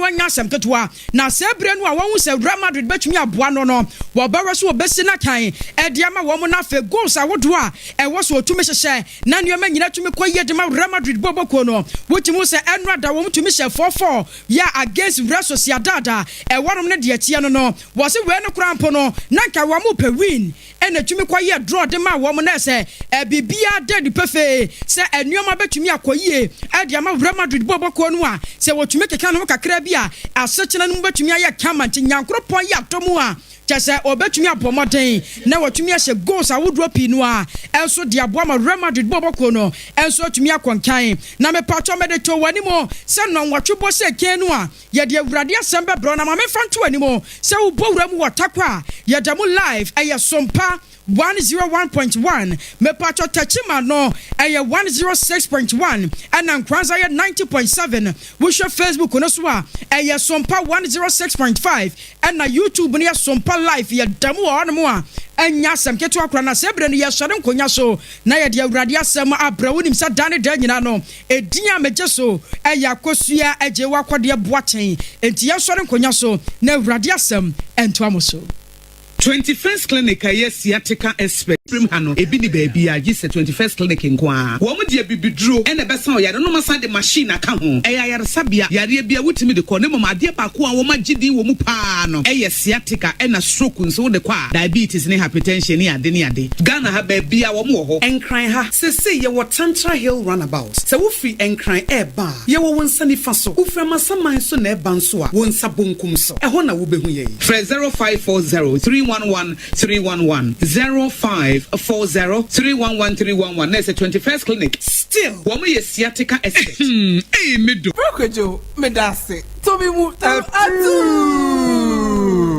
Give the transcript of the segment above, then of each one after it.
wanya asem ketewa na sebre no a won se Real Madrid betumi aboa no wo bawe so obesi na kan e dia ma wo mo na fe goals awodo a e wo so otumi hyehyɛ na nneoma nyina tumi koye de ma Real Madrid boboko no wotimu se enra da wo tumi hye 4-4 ya against Real Sociedad e wonom ne de atie no wo se we no krampo no na nka wo mo pe win e na tumi koye draw de ma wo mo na se e bibia dead pefe se enneoma betumi akoye e dia ma Real Madrid boboko no a se wo tumi keka no kakra bi a asechena no betumi aye kama nti nyankropon ya tomu a chese obetumi abomoden na watumi ahye goals awodro pi no a enso de aboa ma Real Madrid boboko no enso tumi akonkan na me pato me de to wani mo se no nwatwebo se ken no a ye de awurade asem bebro na ma me fanto wani mo se wo bowura mu watakwa ye da mu live eye sompa 101.1 me pato tachima no eye 106.1 and NKORANZA 90.7 we show Facebook no so a eye sompa 106.5 and na YouTube ne sompa live ye damu ono mo a anya asem keto akra na sebre no ye sore nkonya so na ye de awurade asem abrawo nim sa dane da nyina no edin a meje so eye akosua eje wakode boaten enti ye sore nkonya so na awurade asem ento amoso 21st clinic sciatica expert prim hano ebi ni baby a gise 21st clinic nkoa wo mo de bibiduro ene besa o yare no masa de machine aka ho yare sabia yare bia wutimi de ko ne mama de ba ko a wo magidi wo mu pa no sciatica ena stroke nso de kwa diabetes ne hypertension ne ade Ghana ha baby a wo mo ho enkran ha sese ye wo Tantra Hill runabout se wo free enkran ba ye wo wonsa ni fa so wo fra masaman so na ba nso a wonsa bonkum so ho na wo behu ye 0540 311 0540 311 That's a 21st clinic. Still, woman is sciatica expert. Hey, middle. Brokejo, me dase. Tobi mu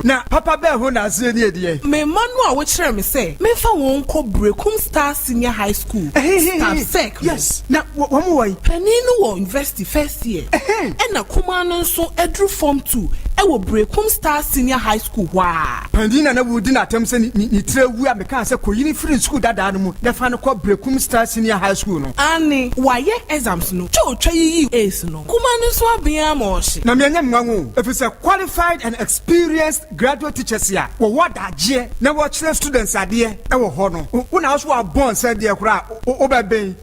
na papa be ho na ase ni edie me manu a wo kire me say me fa won ko Brekum Star Senior High School staff sec yes na wo mo wai pani no wo university first year e na kuma no nso edru form 2 e wo Brekum Star Senior High School wa pani na wudi na tem se ni trewu a me kan se ko yini free school dada no mu da fa no ko Brekum Star Senior High School no ani waye exams no cho twa yi ace no kuma no nso abia ma ohye na me anya mwanwo if it's a qualified and experienced graduate teachers here what daje na what students ade e wo ho no una also wa born said there kura obeben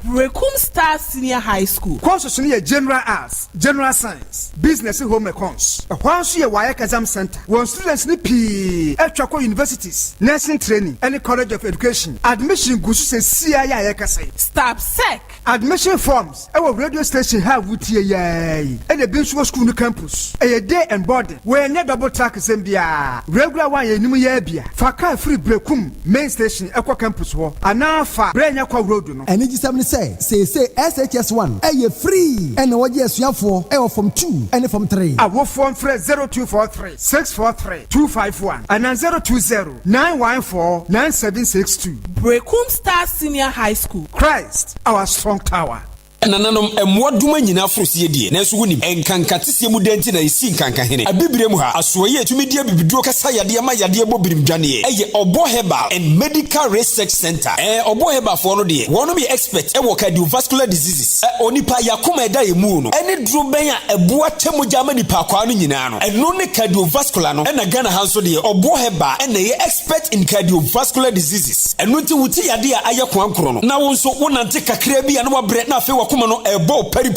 Brekum Star Senior High School courses ni general arts general science business home econs so ye wire exam center one students ni p etwako universities nursing training any college of education admission gusu se sia ya kase staff sec admission forms e radio station have wutie yai e de binsu school campus e day and boarding we ne double track sembia regular one ye nimu ya bia faka free Brekum main station ekwa campus ho ana fa brenya kwa road no eni gisam ni say SHS1 e free and wo je asuafo e from 2 and from 3 awo form free 0243 643 251 and 020 914 9762 Brekum Star Senior High School Christ our strong tower. Nananom emwaduma nyina frosie die nanso wonim enkankatesie mu denti na isi nkanka hene abibire mu ha asoye atumi die bibiduro kasa yade ma yade bobirim dwane eye obo herbal and medical research center obo herbal for no de wono be expert wo cardiovascular diseases onipa yakoma eda emu no ene duro ben a eboa temogya ma nipa kwa no nyina no eno ne cardiovascular no na Ghana hanso de obo herbal ene ye expert in cardiovascular diseases eno ti wuti yade a ayekwa nkoro no na wonso wonante kakra bi a no wabre na afi kuma no ebo peri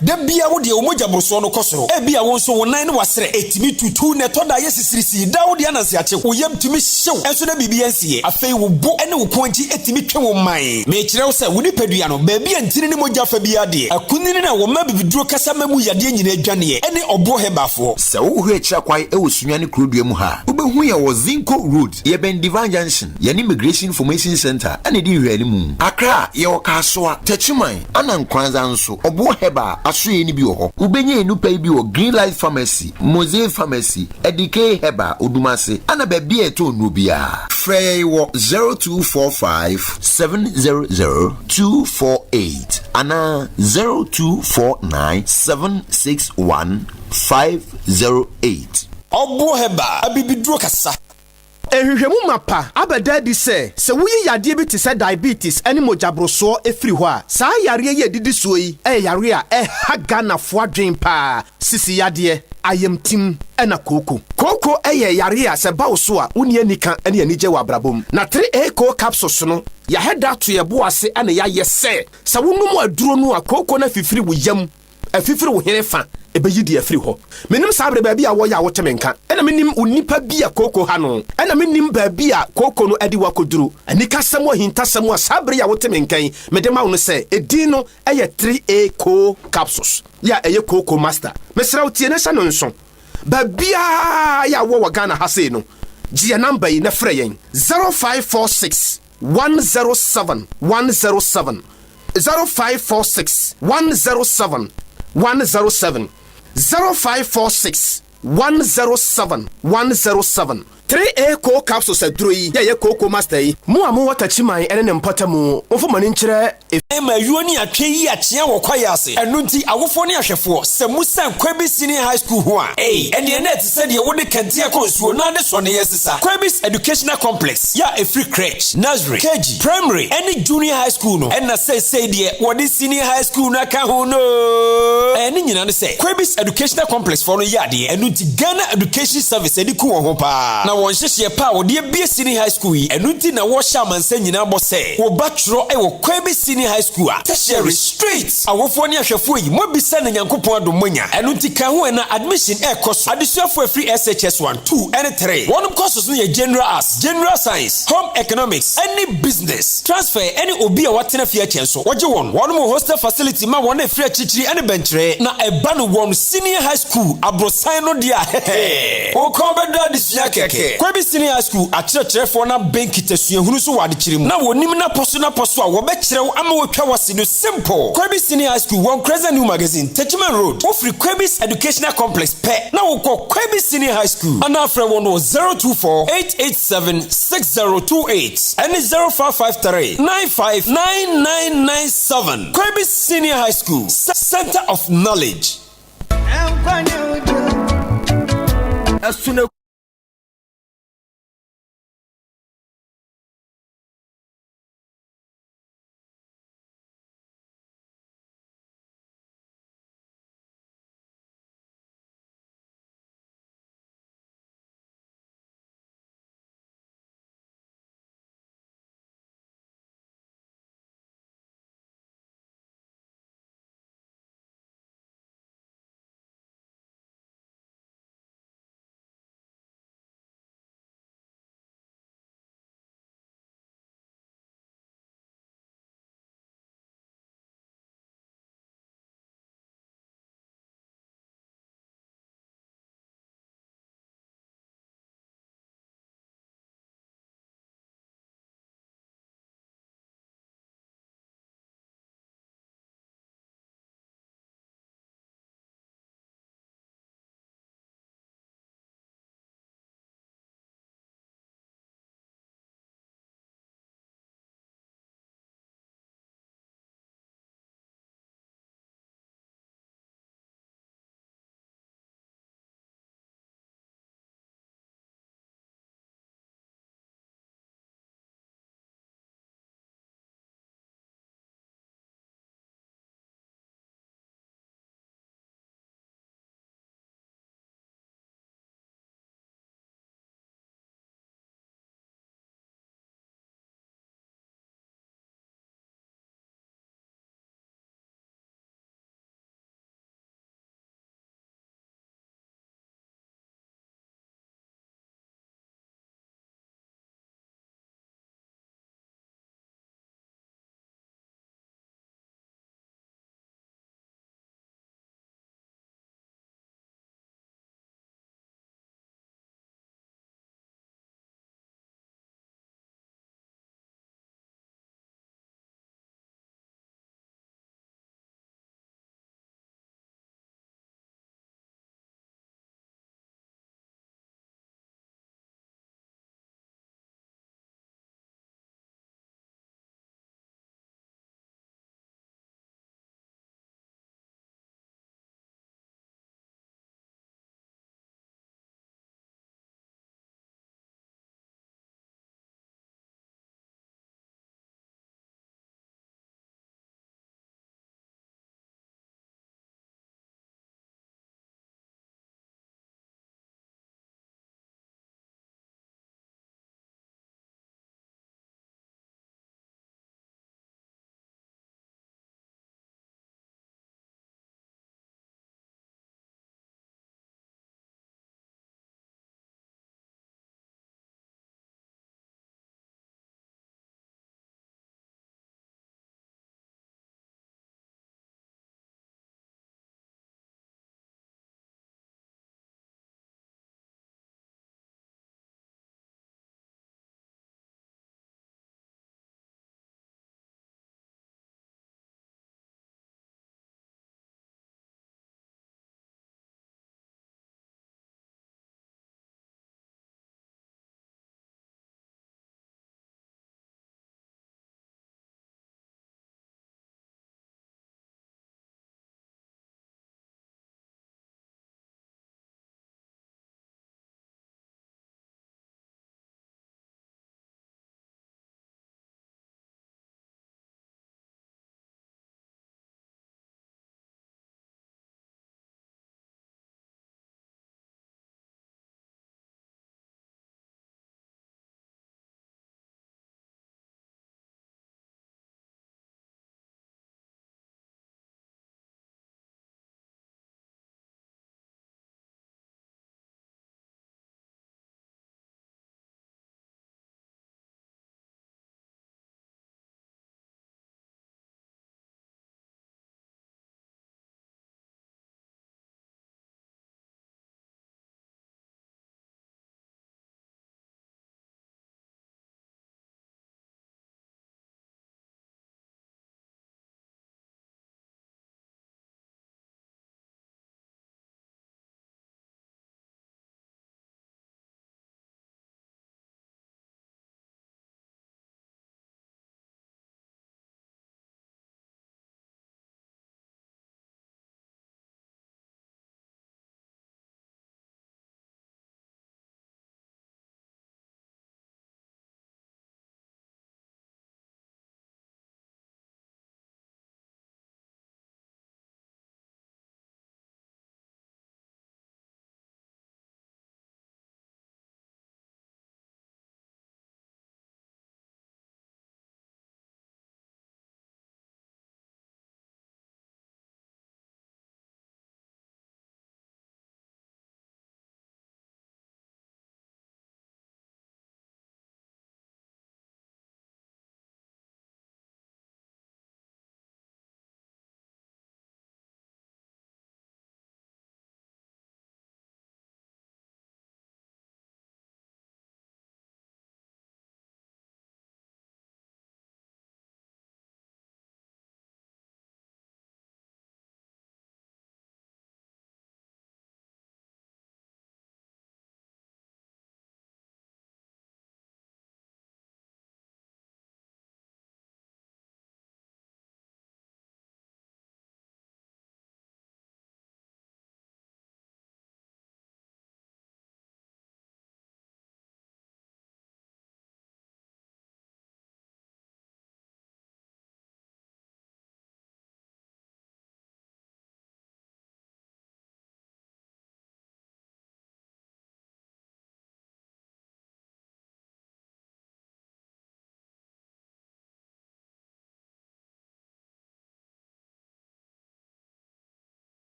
de bia wo de omogya borso no kosoro e bia won so wonan ne wasere etimi tutu ne to da yesisirisi da wo de ananse ache wo yam timi hyew enso na bibia nsie afei wo bo ene wo konji etimi twe wo man me kire wo se wo ni padua no ba bia ntini ne mogya fa bia de akunini na wo ma bibiduro kasa mamu yade nyina adwane ene obo hebafo se wo hu akira kwai e wo sunyane krodua mu ha wo behu ye wo Zinco Road ye ben Divine Junction ye ni Immigration Information Center ene di hwani mu Accra ye wo kasoa tachiman ana NKORANZA nso obo heba asoye ni bi wo ho ubenye enupa bi wo Green Light Pharmacy Mosaic Pharmacy edike heba odumase ana ba bia eto no bia frey wo 0245 700 248 ana 0249 761 508 obo heba abibiduro kasa ehwehwemu mapa abeda di se wuyi yade bi te se diabetes ene mojabroso efiri ho a saa yare ye didi so yi yare a ha Ghana fo adwen pa sisi yade ayemtim ena koko yare a se bawo so a woni anika ene anije wa brabom na 3A ko capsules no ya heda to ye bo ase ene ya yese sa wonum aduro no a koko na fifiri wo yam afifiri wo herefa ebeyi di afiri ho menim sabre baabi a wo ya wo temenka ena menim onipa bi a koko ha no ena menim baabi a koko no adi wakoduru anika sam o hinta sam a sabre ya wo temenkan medema wo no se edin no 3A ko capsules ya koko master mesra utie na sha no nso babia ya wo Ghana ha sei no gia number yi na frɛ yen 0546 107 107 0546 107 107 0546 107 107 3A ko capsules adroyi ye koko master yi mu amu watachiman ene ne mpatamu ofo mani nkyerɛ ma yuoni atwe yi akyea wɔ kwaya ase ɛno nti awofo ne ahwɛfo sɛ musan Kwabis Senior High School ho a ɛne na ɛte sɛ deɛ wode kantia konsuo na de so ne yɛsesa Kwabis Educational Complex ya efree crèche nursery KG primary ɛne junior high school no ɛna sɛ deɛ wode senior high school na ka ho no ɛne nyina ne sɛ Kwabis Educational Complex for no yɛ adeɛ ɛno nti Ghana Education Service ɛde ku wɔ ho pa na wɔn hyehyɛ pa wode bia senior high school yi ɛno nti na wɔhyɛ amansa nyina bɔ sɛ wo ba tworo ɛwɔ Kwabis Senior High School a tertiary straight awofo ne ahwɛfo yi mo bisa na Nyankopɔn adomonya ɛno nti ka ho na admission course adesuafo free SHS 1 2 and 3 one courses no yɛ general arts general science home economics any business transfer any obi a watena fie kyɛn so wɔgye wɔn mo hostel facility ma wɔn free chichiri and benchre na ɛba no wɔn senior high school abrosan no dia o ko bɛda adesua kɛkɛ Kwabis Senior High School akyerɛkyerɛfo na benki tasuahunu so wade kyerɛ mu na wɔnim na poso a wɔbɛkyerɛw ama wɔtwa wase no simple Kwabis Senior High School one Crescent New Magazine Techiman Road ofri Kwabis Educational Complex pɛ na wɔkɔ Kwabis Senior High School ana afrɛ wɔn no 024 887 6028 and 0553 959997 Kwabis Senior High School Center of Knowledge.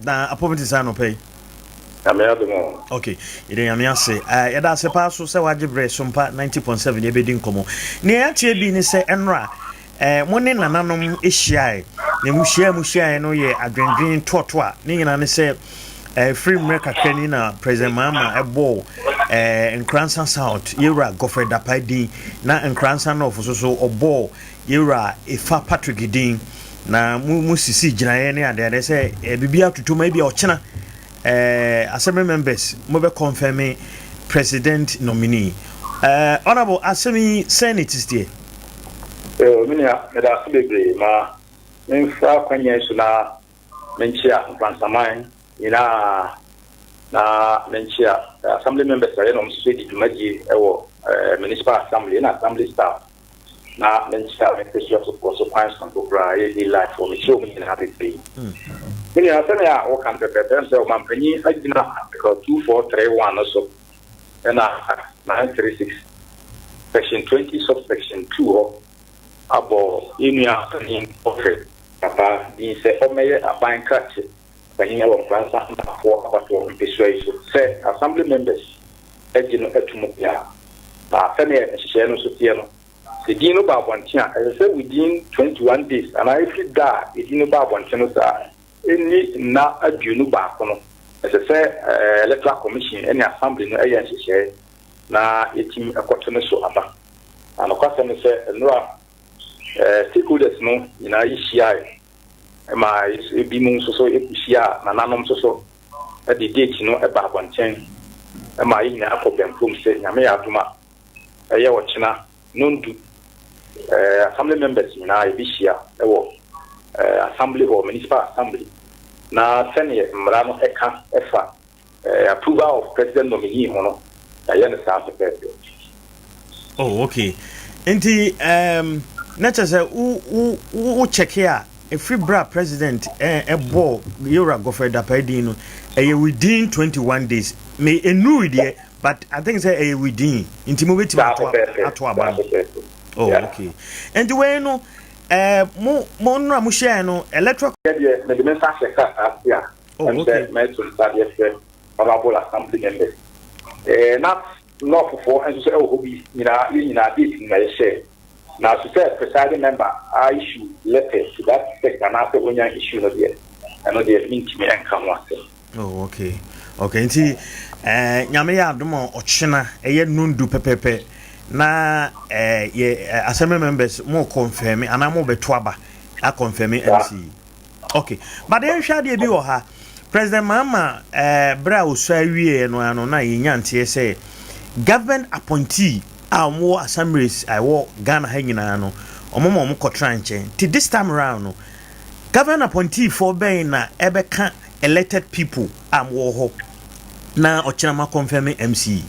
na appointment is no pay. Okay, ide yame ase yada se pa so se wagibre sompa 90.7 ye bedin komo ne atie bi ni se enra mo ne nananom ehia ne muhia no ye adwendwen toto a ne nyina ne se free America kani na President Mama ebo NKORANZA South yera Godfrey Dapaidi na NKORANZA North so obo yera Ifa Patrick Din na mu sisi ginaye ne ade se bibia tutuma bia ochena assembly members mo be confirm president nominee honorable assembly senators there minia me da bebre ma menfa kwanye so na menchia kwansaman ina na menchia assembly members are no so di dumaji ewo municipal assembly na assembly staff na menchia menchia so consequence control ye life for me so me na happy Many are saying, I can prepare so my penny, I did not because 2431 or so, and 936, section 20, subsection 2 about India in portrait. Papa, he said, oh, may a fine catch when you have a for what one persuasion. Say, assembly members, Edino Etumopia, Fenner, Shano Sotiano. The Dino Babantia, as I said, within 21 days, and I feel that it's in about 1 channel. Any na adwunu ba kono ese se electoral commission any assembly no ayan hye na etim ekoto ne so aba ana kwase ne se no stakeholders no ina yihia ma ebi mu so ekuhia na nanom so the date no eba abonten ma yina akobem from se nyame ya aduma eye wo china nondu assembly members na ebihia ewo assembly or municipal assembly na senior mrano eka efa approval of president nominee hono ayene sa secretary. Oh, okay. Enti nature say u check here a free bra president ball Yora Godfrey Dapaidi no within 21 days may enu idea but I think say within enti mo beti ato aba. Oh, okay. And the way no mo nra mo share no electoral the minister secretary yeah and the metro stadium honorable assembly members not for and say oh be ina this na share now to say presiding member I issue letter to that sector na say onya issue no there and no there link me and come one. Oh, okay nti nyame ya adomo ochena eye nundu pepepe na assembly members more confirm and I'm beto aba a confirm MC. Okay, but then shade bi wo ha President Mama bra osuawie no ano na yinyantie say government appointee more assemblies I wo Ghana ha nyina no omomo kotra nchen till this time around no government appointee for ben na ebeka elected people wo ho na ochina ma confirm MC.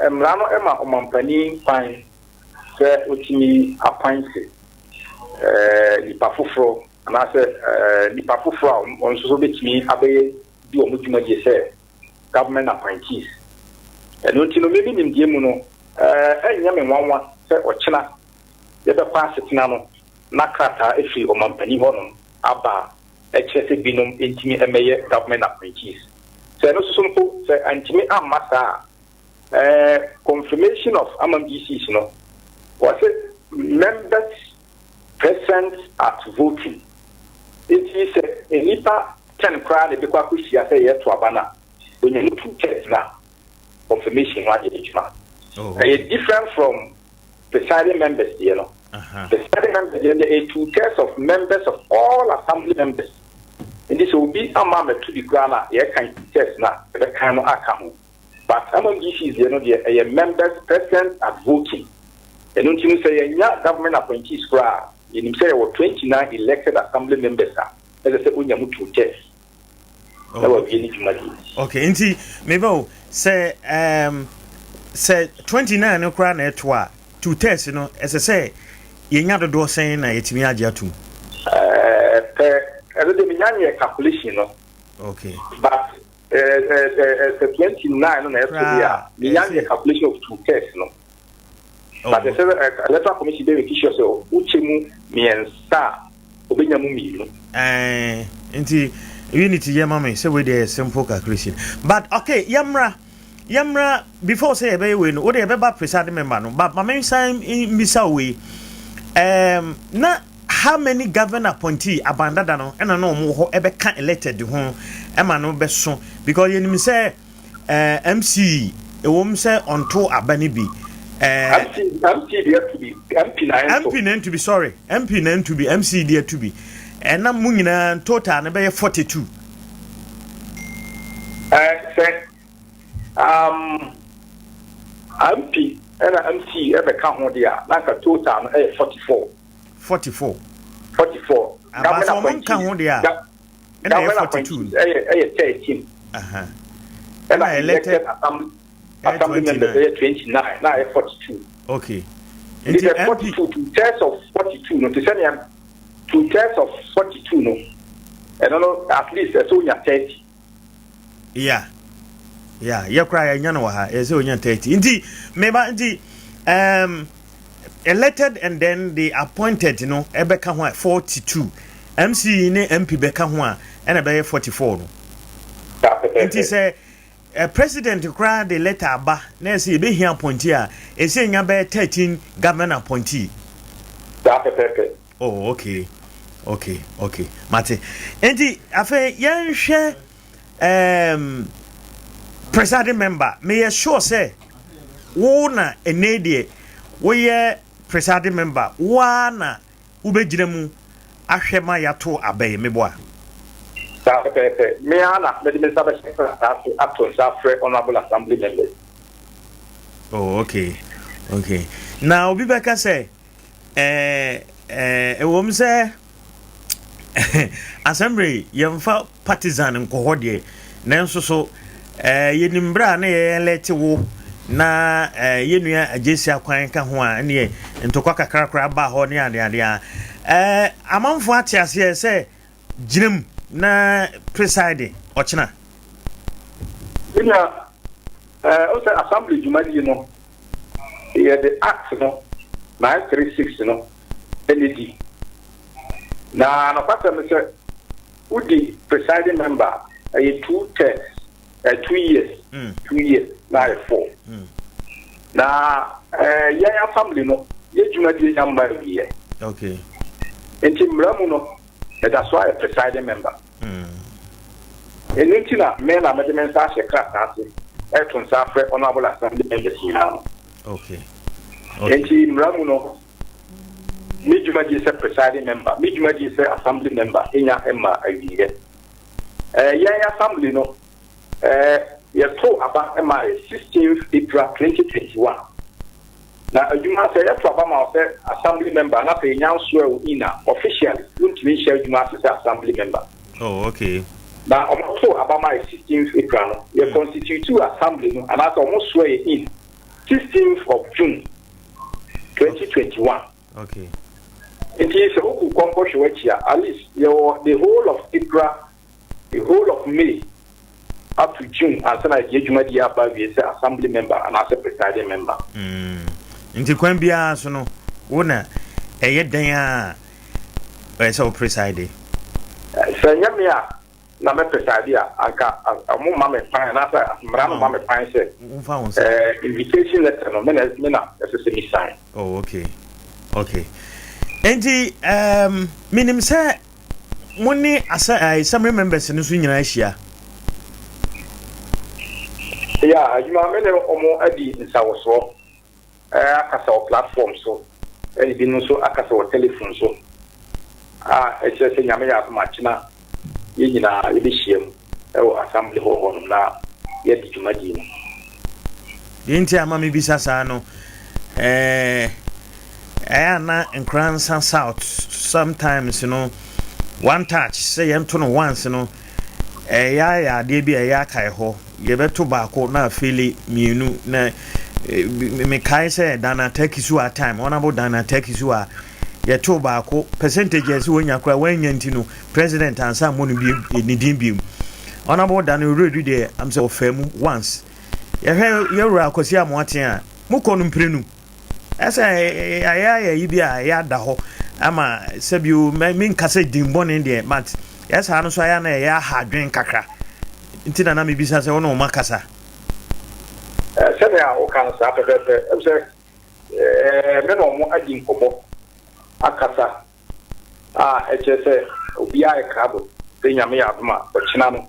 Mrano ema omampani fine se utimi appointed nipa foforo na se nipa foforo onso so betimi abe di omuduma je se government appointees eno tino mebi nimdie mu no enya me nwanwa se ochina ye be kwa setina no na krata efi omampani hono aba echese binom entimi emeye government appointees se no so mpo se antimi amasa confirmation of AMBCs, was it members present at voting? It is a nipa 10 crowd because we see say yet to Abana when you look to now confirmation what it is not. Different from presiding members, Presiding members, there are 2 tests of members of all assembly members. And this will be a moment to the ground, can test now, the kind of account. But among these is a members present at voting. And don't you say government appointees you say 29 elected assembly members as I said when you to test. Okay, inti maybe say 29 no cry na etwa to test as I say yenya do saying na yetimi agya tum. The calculation okay. But 29 on the calculation of 2 tests, But the electoral commission they will issue so Uchemu Miensa obenya mu miino nti unity yema me say we dey simple calculation but okay yamra before say ebe we no we dey ebe presiding member no but my main sign in misa we na how many governor appointee abandada no na no mo ho ebe kan elected ho e ma no be so because you say MC e wom say onto abani bi MP there to be MP MC there to be and na mu nyina total na be 42 say MP and MC ever count ho there like a total 44 government count ho there and 42 13 and I elected assembly members 29 now 42 okay it is 42 2/3 of 42 no to say 2/3 of 42 no and no at least so nya 30 yeah you cry nya no ha so nya 30 indeed meba indeed elected and then they appointed ebeka ho 42 MC ne MP beka ho a na be 44 no indeed say president cry the letter ba na say be here appointee a say nya be 13 government appointee oh okay mate enti afa yan hwe presiding member me sure say wo na enedie wo ye presiding member wa na ubegyina mu ahwe ma yato abaye meboa me ana me de sabe after honorable assembly members oh okay now obi beka say wom say assembly yemfa partisan nkoho de nanso so yenimbra na elete wo na yenua agesi akwan ka ho a ne ntokwa kakrakra ba ho ne ade amanfo atiase say ginam na presiding ochina ina also assembly jumadi no the act no 936 no NED na no pata me say udi presiding member 2 terms 2 years 2 years na 4 na ya family no ye jumadi number here okay enti mramu no that's why a presiding member enti na me na me sa she class ase etun sa fre honorable assembly members here okay enti mramu no me jumadi say presiding member me jumadi say assembly member enya emma awiye ya assembly no ya to aba emma 16th April 2021 na adwuma say ya to aba ma say assembly member na pe nya so ina officially don't mean share adwuma say assembly member oh okay na to aba ma 16th April no ya constitute assembly no and also almost swear in 16th of June 2021 okay it is a who compost at least the whole of April, the whole of May up to June as an idea by the assembly member and as a presiding member. Into Quambia sono una a dan so presiding. So Yamia Name Presadia, a mamma fine after Mamma fine said invitation letter no mena as a semi sign. Oh okay. Enti minim say money as some members no so nyina ahia. Yeah, you ma me omo adi nsawoso akasa platform so e bi no so akasa telephone so e che se nyame ya ma china ye nyina e bi hiem e wo assembly ho na ye di jumadi no. Enti ama me bi sasa no na NKORANZA South sometimes one touch say to no once ya de bi ya kai ho ye beto baako na afeli mienu na me kai say dana take su at time honorable dana take su a ye to baako percentages wonya kra wanya ntino president ansa mo no bi ni din bi honorable dana already there am say ofam once ye ra akosi amoaten a mo ko no mprenu ese aya yi bia ya da ho ama sebiu me nkase dimbon de but yes ha no so aya na ya ha dwen kakra nti na me bisa se wono makasa sɛnea woka no saa pɛpɛpɛ ɛm sɛ me na ɔmo adi nkɔmmɔ akasa a ɛkyerɛ sɛ obiaa ɛkrado sɛ nyame yɛ adom a ɔkyena no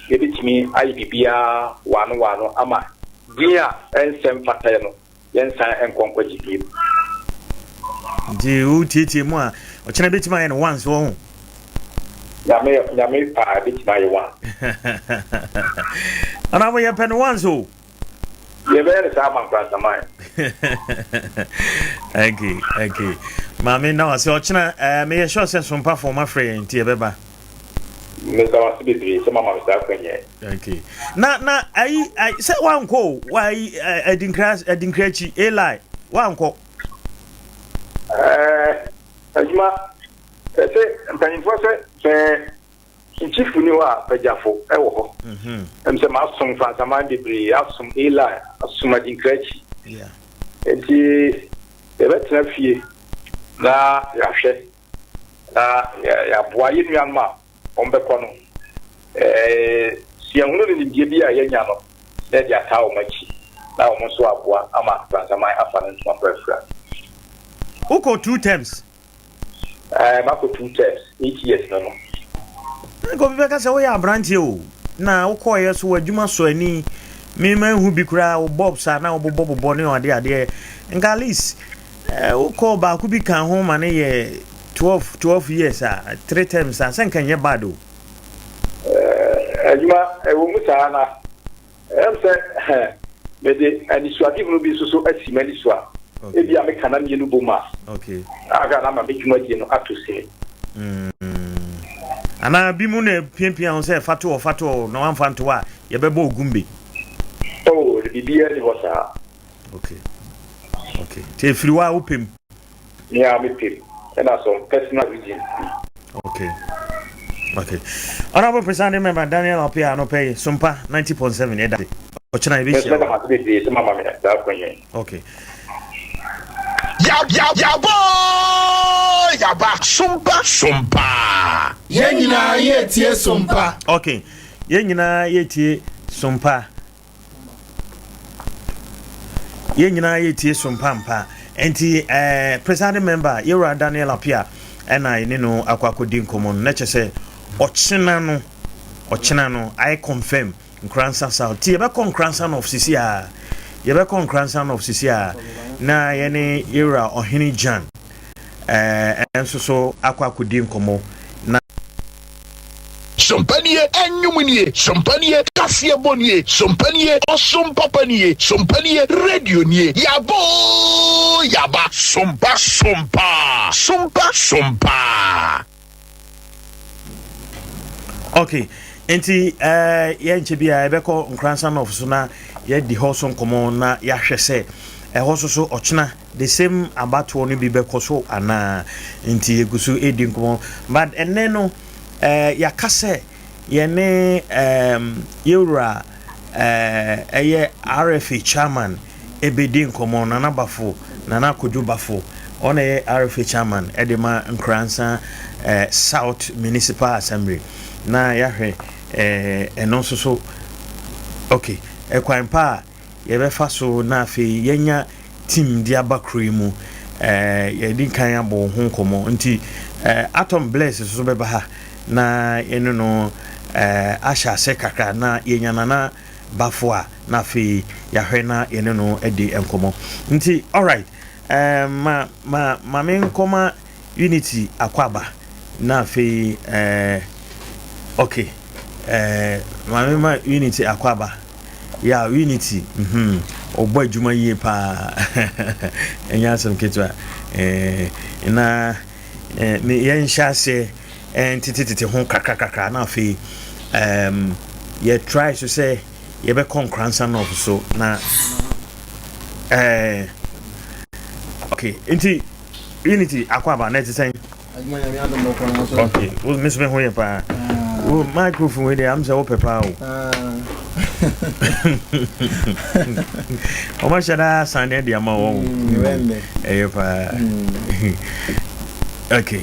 yɛbɛtumi ayɛ biribiaa waano ama din a ɛnsɛm fataeɛ no yɛnsan ɛnkɔnkɔgye biem nti wotietie mu a ɔkyena bɛtumi ayɛ no once wɔ ho nyame paa bɛtumi ayɛ one anabo yɛpɛ no once o yɛbɛyɛ saa mankransaman okay maame na wase ɔkyena meyɛ sure sɛ sompa fo ma frɛ nti yɛbɛba mesa wase bebree sɛ mama saa kwanyɛ okay na ayi sɛ wankɔ wai adinkra chi eli wankɔ adwuma sɛ mpanyimfoɔ sɛ nchifu ni wa pejafo ɛwɔ hɔ ɛm sɛ masom fransaman bebree asom eli asom adinkrachi enti yɛbɛtena fie na yɛahwɛ na yɛaboa yɛ nuanom a ɔmbɛkɔ no siahunu ne nimdeɛ bi a yɛanya no na yɛde ataa wɔn akyi na wɔn nso aboa ama fransaman afa no ntoma prɛfra wokɔ 2 times makɔ 2 times 8 years no ko bi ka se wo ya abrantie o na wo koye so adwuma so ani me hu bi kura wo bob sa na wo bobo ne ade nka list wo ko ba ku bi kan ho ma ne ye 12 years 3 times sen kan ye bad o adwuma wo mu sa na se me de ani so adi no bi so asimani so a e bi a me kana me no boma okay aga na ma me dwuma die no atose ana bi mu na pimpia on say fato na wan fanto a ye bebo ogumbe oh the bibia ni hosa okay te friwa opem ya me pem and so personal region okay honorable president member Daniel Apia no pay Sompa 90.7 eda ochina ibi okay ya boy ya ba Sompa Yenyina yetie Sompa okay yenyina yetie Sompa mpa enti president member Yura Daniel Apia ena ni no akwakodi nkomo na kyese ochina no I confirm Nkransa South ti be Nkransa of Sisia na yene Yura Ohini Jan enso so akwakodi nkomo na Sompanie enyumunie Sompanie kasie bonie Sompanie osompapanie Sompanie radio nie yaba Sompa okay enti yenche bia ebeko Nkransa of so na ye di hoso nkomo na ya hwese hoso so ochina the same abato no bi beko so ana enti egusu edi nkomo but enne no yakase yene Yura eye RFA chairman ebedi nkomo na nabafo na nakoju bafo ona ye RFA chairman edema Nkransa South Municipal Assembly na yahwe eno so okay ekwan pa yebefa so na afi yenya team dia bakro mu yedi kan abo ho nkomo nti atom bless so beba ha na eno no asha se kakra na yenyana na bafo a na afi yahwe na eno no edi enkomo nti alright ma men koma unity akwaba na afi okay ma unity akwaba ya unity obo adwuma yie pa enya asem ketwa na me yen hyase entititi ho kakakaka na afi ye try to say ye be Nkransa no so na okay enti unity akwaba na teten okay we miss me ho ye pa o microphone we dey am say o pepa o o ma shada sande dia ma wo pa Okay.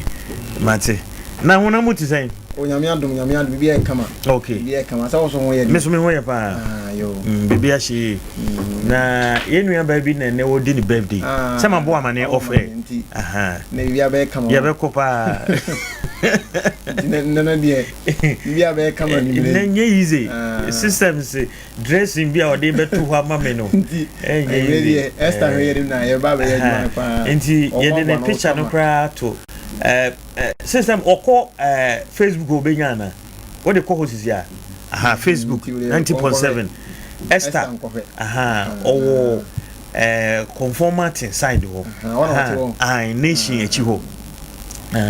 Mate. Na wona muti say. Onyame adom bibia kama. Okay. Bibia kama. Sa wo so ho ye. Me so me ho ye pa. Yo. Bibia shi. Na yenua ba bi na ne wo di ni birthday. Se ma bo amane offer. Aha. Na bibia ba kama. Ya be ko pa. Na die. Bibia ba kama ni me. Na nye easy. Systems dressing bia o de beto ho ama me no. Nye. Esther ho ye na ye ba ye juma pa. Enti ye de ne picture no kra to system oko Facebook obenya na what they call hosis here Facebook 90.7 Esther owo conformity side ho nation echi ho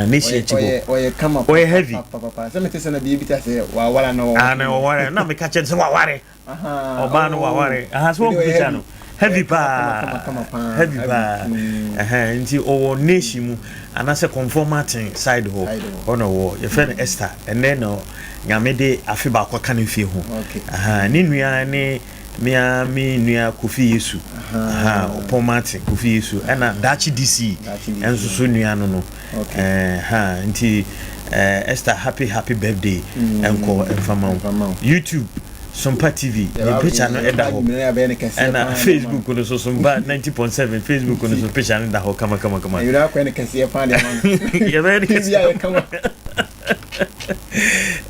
nation echi ho oye come up oye heavy papa say me tese na bi ta say wa wala na wa na wa ware na me ka che say wa ware oba no wa ware so picture no heavy pa heavy pa nti owo nation mu anase conformating side ho ono wo ye friend Esther and then nyame de afi ba kwa kan fie ho ni nua ne mia mi nua Kofi Yesu opomati Kofi Yesu na dachi DC enso so nua no nti Esther happy birthday enko enfama YouTube Sompa TV the picture no eda ho and Facebook no so Sompa 90.7 Facebook no so picture no eda ho kama you na kwa ne kase pa de man you very kase kama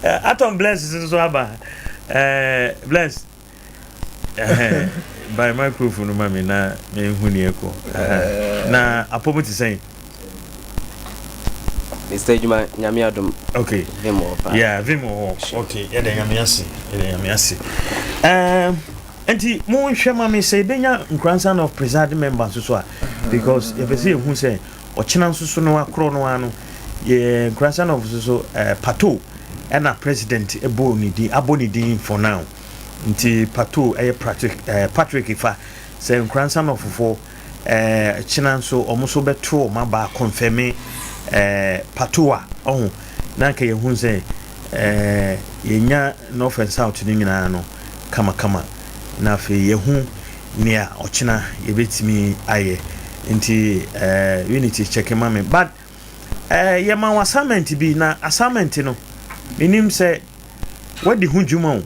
atom bless so aba bless by microphone mami na me huni eko na apomoti say Mr. Juma Nyamiadum. Okay. Vimo. Yeah, Vimo. Okay. Yeah, Nyamiasi. Enti mo hwema me say benya grandson of presiding members so because if you see who say ochina nsusu no akro no ano ye grandson of so Pato and a president abonidi for now. Nti Pato Patrick Ifa say grandson of for china nso omuso betro ma ba confirm Patoa na ka ye hu say yenya north and south ni nyina no kama na fe ye hu nia ochina ye betimi aye nti unity check mame but ye ma assignment bi na assignment no menim say wadi hu dwuma o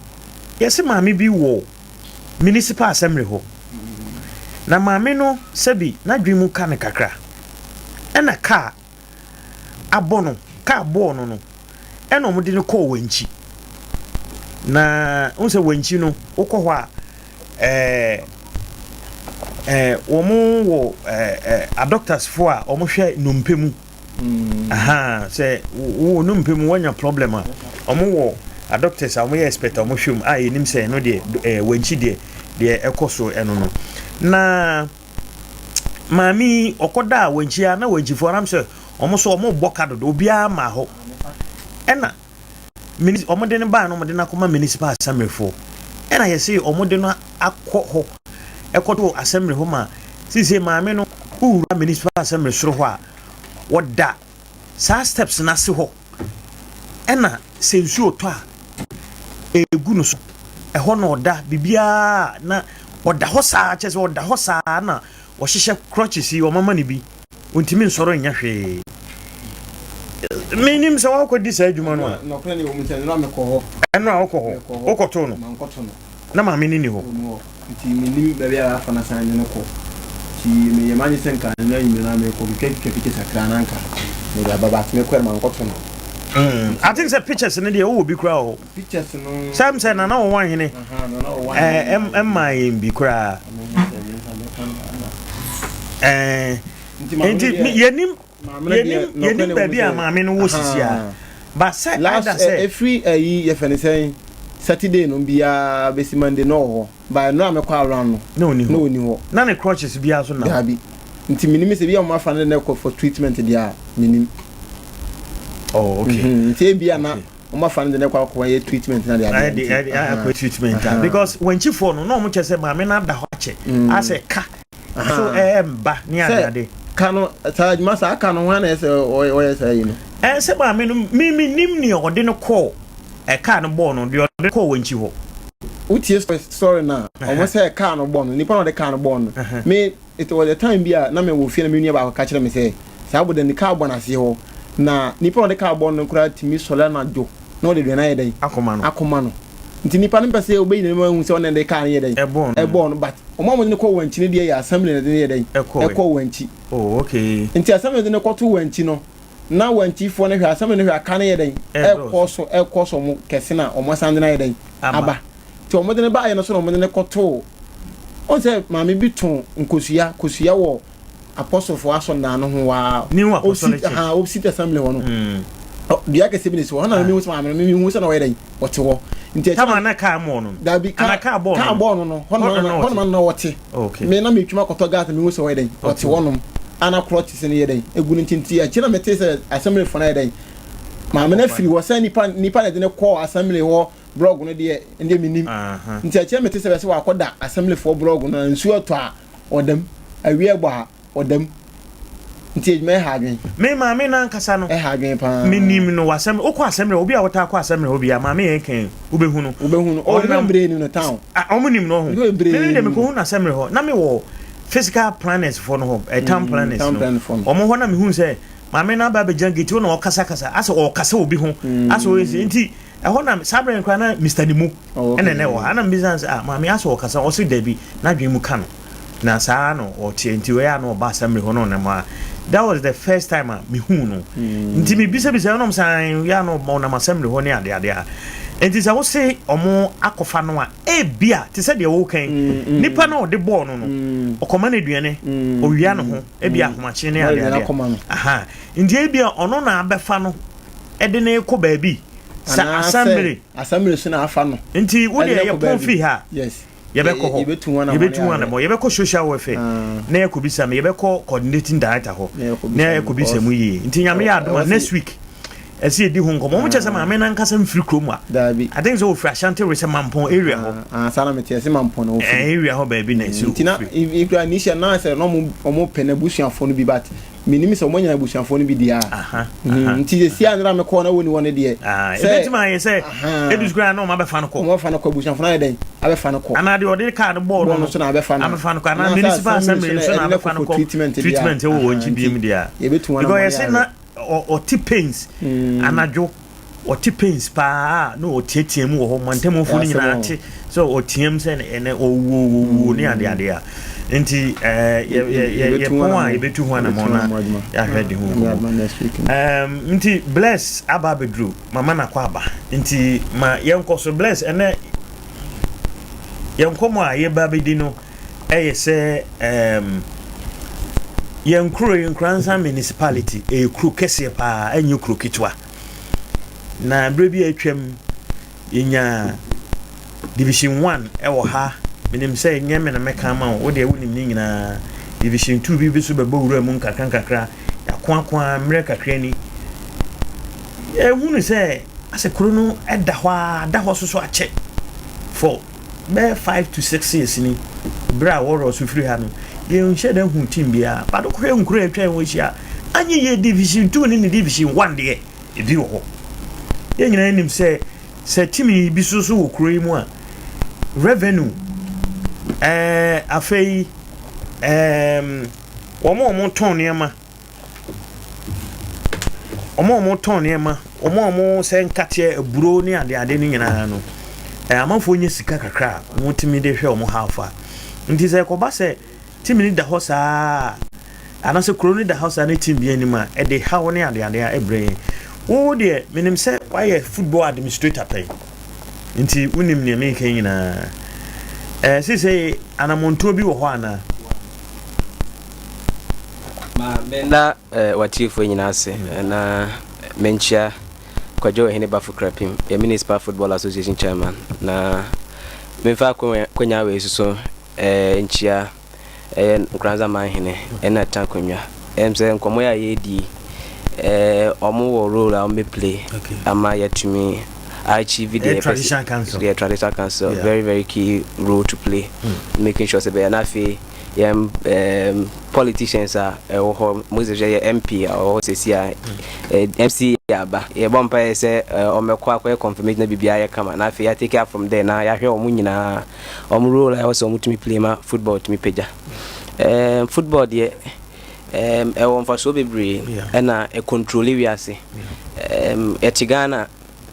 yesi maame bi wo municipal assembly ho na maame no sebi na dwimu ka ne kakra ena ka abono ka bono no eno mo de ne ko wanchi na unse wanchi no ukọ ho a wo a doctors for a omo hwe numpemu say wo numpemu wanya problem a omo wo a doctors a omo expect omo hwem a enim say no de wanchi de ekoso eno no na mami okoda wanchi a na wanchi for am say omo so omo boka do obia ma ho ena omo de ne ba no omo de na koma municipal assembly for ena ye say omo de no akọ ho ekoto assembly ho ma sise maame no ura municipal assembly soro ho a woda sa steps na se ho ena sensu oto a egu no so ho na oda bibia na oda ho sa chese oda ho sa na wo hihye crutches yi o mama ne bi ontimi nsoro nya hwe minim se wo ko di sa adwuma no no kra ni wo mutane no amekọ ho eno a wo koto no na ma me ni ho nti minim ba bia afa na san ne ko ti me yemani senka na yimi na me ko keke sakra na nka me ba baba me ko ma nkoto no I think the pictures in the old be crowd. Pictures no. Sam said, "I know one here." My be crowd. Yenim baby, I mean, was here. But said last every year, saying Saturday no be a basi Monday no. But no, I'm a car around. No. None of crutches be as on Abby. Inti minimum se bia ma fa na for treatment dia minim. Oh, okay. Nti bia na ma fa na kwa treatment na dia. I treatment because when she for no mo chese ma me na da ho ache. I say ka. So ba ni adade. Ka no charge masa aka no wan ese o say you know. Se ba me nim ni o de no call. Ka no ball no de call when she ho. Utie story na. O say ka no ball no. Nipa no de ka no ball no. Me it was the time bia na me wo fie na me nua ba ka kire me say saa bo de ne car bon ase ho na nipa on de car bon no kura timi sola na jo na o de na yeden akoma no nti nipa no pese obeyi ne ma hu se on de car yeden e bon but o ma mo ne ko wanchi ne de ya assembly ne de yeden e ko wanchi oh okay nti assembly de ne ko to wanchi no na wanchi fo ne hwa assembly ne hwa kan yeden e ko so mo kese na o mo sande na yeden aba ti o mo de ne ba ye no so o mo de ne ko to on say maame bi ton nkosua wo apostle for ason na no ho wa ni wa apostle ha opposite assembly ho no dia ke sebine so na me hu so maame me hu so na we den wote wo nti tama na ka mo no da bi ka bon no hono na wote okay me na me twuma koto gas me hu so we den wote wo no ana crotch se ne ye den egunu ntinti a kina mete se assembly for na ye den maame na firi wo sa nipa na de ne call assembly ho blog no de ende minim nti a kina mete se be se wa koda assembly for blog no nsu ato a odam awie gbo ha odam nti me ha adwen me maame na nkasa no ha adwen pa minim no wasem okọ assembly obi a wota akọ assembly obi a maame ye kan ubehu no o na mbre ni no town omunim no ho me de me ko hu na assembly ho na me wo physical planners for no ho town planners no omo ho na me hu se maame na ba be jangiti wo na okasa ase okasa obi ho ase o ese nti ho na sabre nkwa na Mr. Nimu ene wo ana business maame ase okasa o se dabi na dwen mu ka no na saa no o tienti we ya no ba assembly ho no na ma that was the first time me hu no nti me bisa no san ya no mo na assembly ho ne ade enti sa wo se omo akofa no a bia te se de wo kan nipa na o de ball no okoma na duane o wia no ho bia ahomache ne ade aha nti bia ono na abefa no de ne ko ba bi sa assembly so na afa no nti wo de ye konfi ha yes yebeko mo yebeko social welfare na yakubisa me yebeko coordinating director ho na yakubisa mu yi nti nyame ya adoma next week esi edi ho nkomo mo chese ma me na nkasa mfiri krom a I think so for Ashanti Rese Mampon area ho sana me tiese Mampon no area ho ba bi na esi nti na ikra nisha na se no mo pene busuafo no bi bat minimi se mo nya busuafo no bi dia nti esi anra me ko na woni woni de ebetima ye se eduskura na o ma be fa no ko mo fa no ko busuafo na den abe fa no ko ana de odi card board no so na abe fa no ko ana municipal assembly so na abe fa no ko treatment wo wonchi bi mi dia because ye se na o tipens anajo o tipens pa no o tietiem wo ho mantemo fu ni na ate so o tiem se ene o ni ade a nti ye pon e betu ho na mo na ya hwede ho nti bless aba bedru mama na kwa aba nti ma yenko so bless ene yenko mo a ye ba bedi no eye se NKORANZA municipality kru kese pa enyo kru kitwa na brebi atwam yenya division 1 ewo ha minim say nyeme na meka ma wo de wonim nyina division 2 bi so bebo wura mu nkakra yakwa mre kakra ni hunu say ase kru no da ho so ache for be 5 to 6 years ni bra woro so free ha no ye unshede hu team bia but ko nkuru atwa wo hia anye ye division 2 ni division 1 de ebi wo ho ye nyina nim se team bi so wo kuro mu a revenue afei omo ton niema omo se nkate aburo ni ade ni nyina no amanfo nye sika kakra wo timi de hwe omo hafa nti se ko ba se team ni da hosa anase kroni da hosa na team bi anima e de hawo ne ade ebre wo de minim se why football administrator pay nti unim ne me kan nyina say anamonto bi wo ho ana ma benda watifo nyina ase na menchia kwajo hene bafu krapim ya municipal football association chairman na mefa kwenya we so nchia NKORANZA mahine ena tankwenya emse nkomo ya yedi omo wo role a me play ama yatumi achieve the traditional council very very key role to play making sure say be na fe politicians are Moses MP or CCI MC aba e bompa say omekwa akwa confirmation na bibia ya kama na fe ya take up from there na ya hwe omu nyina omu role also omu to me play ma football to me peja football de ɛwɔ mfasoɔ bebree ɛna ɛcontrole wiase ɛte Ghana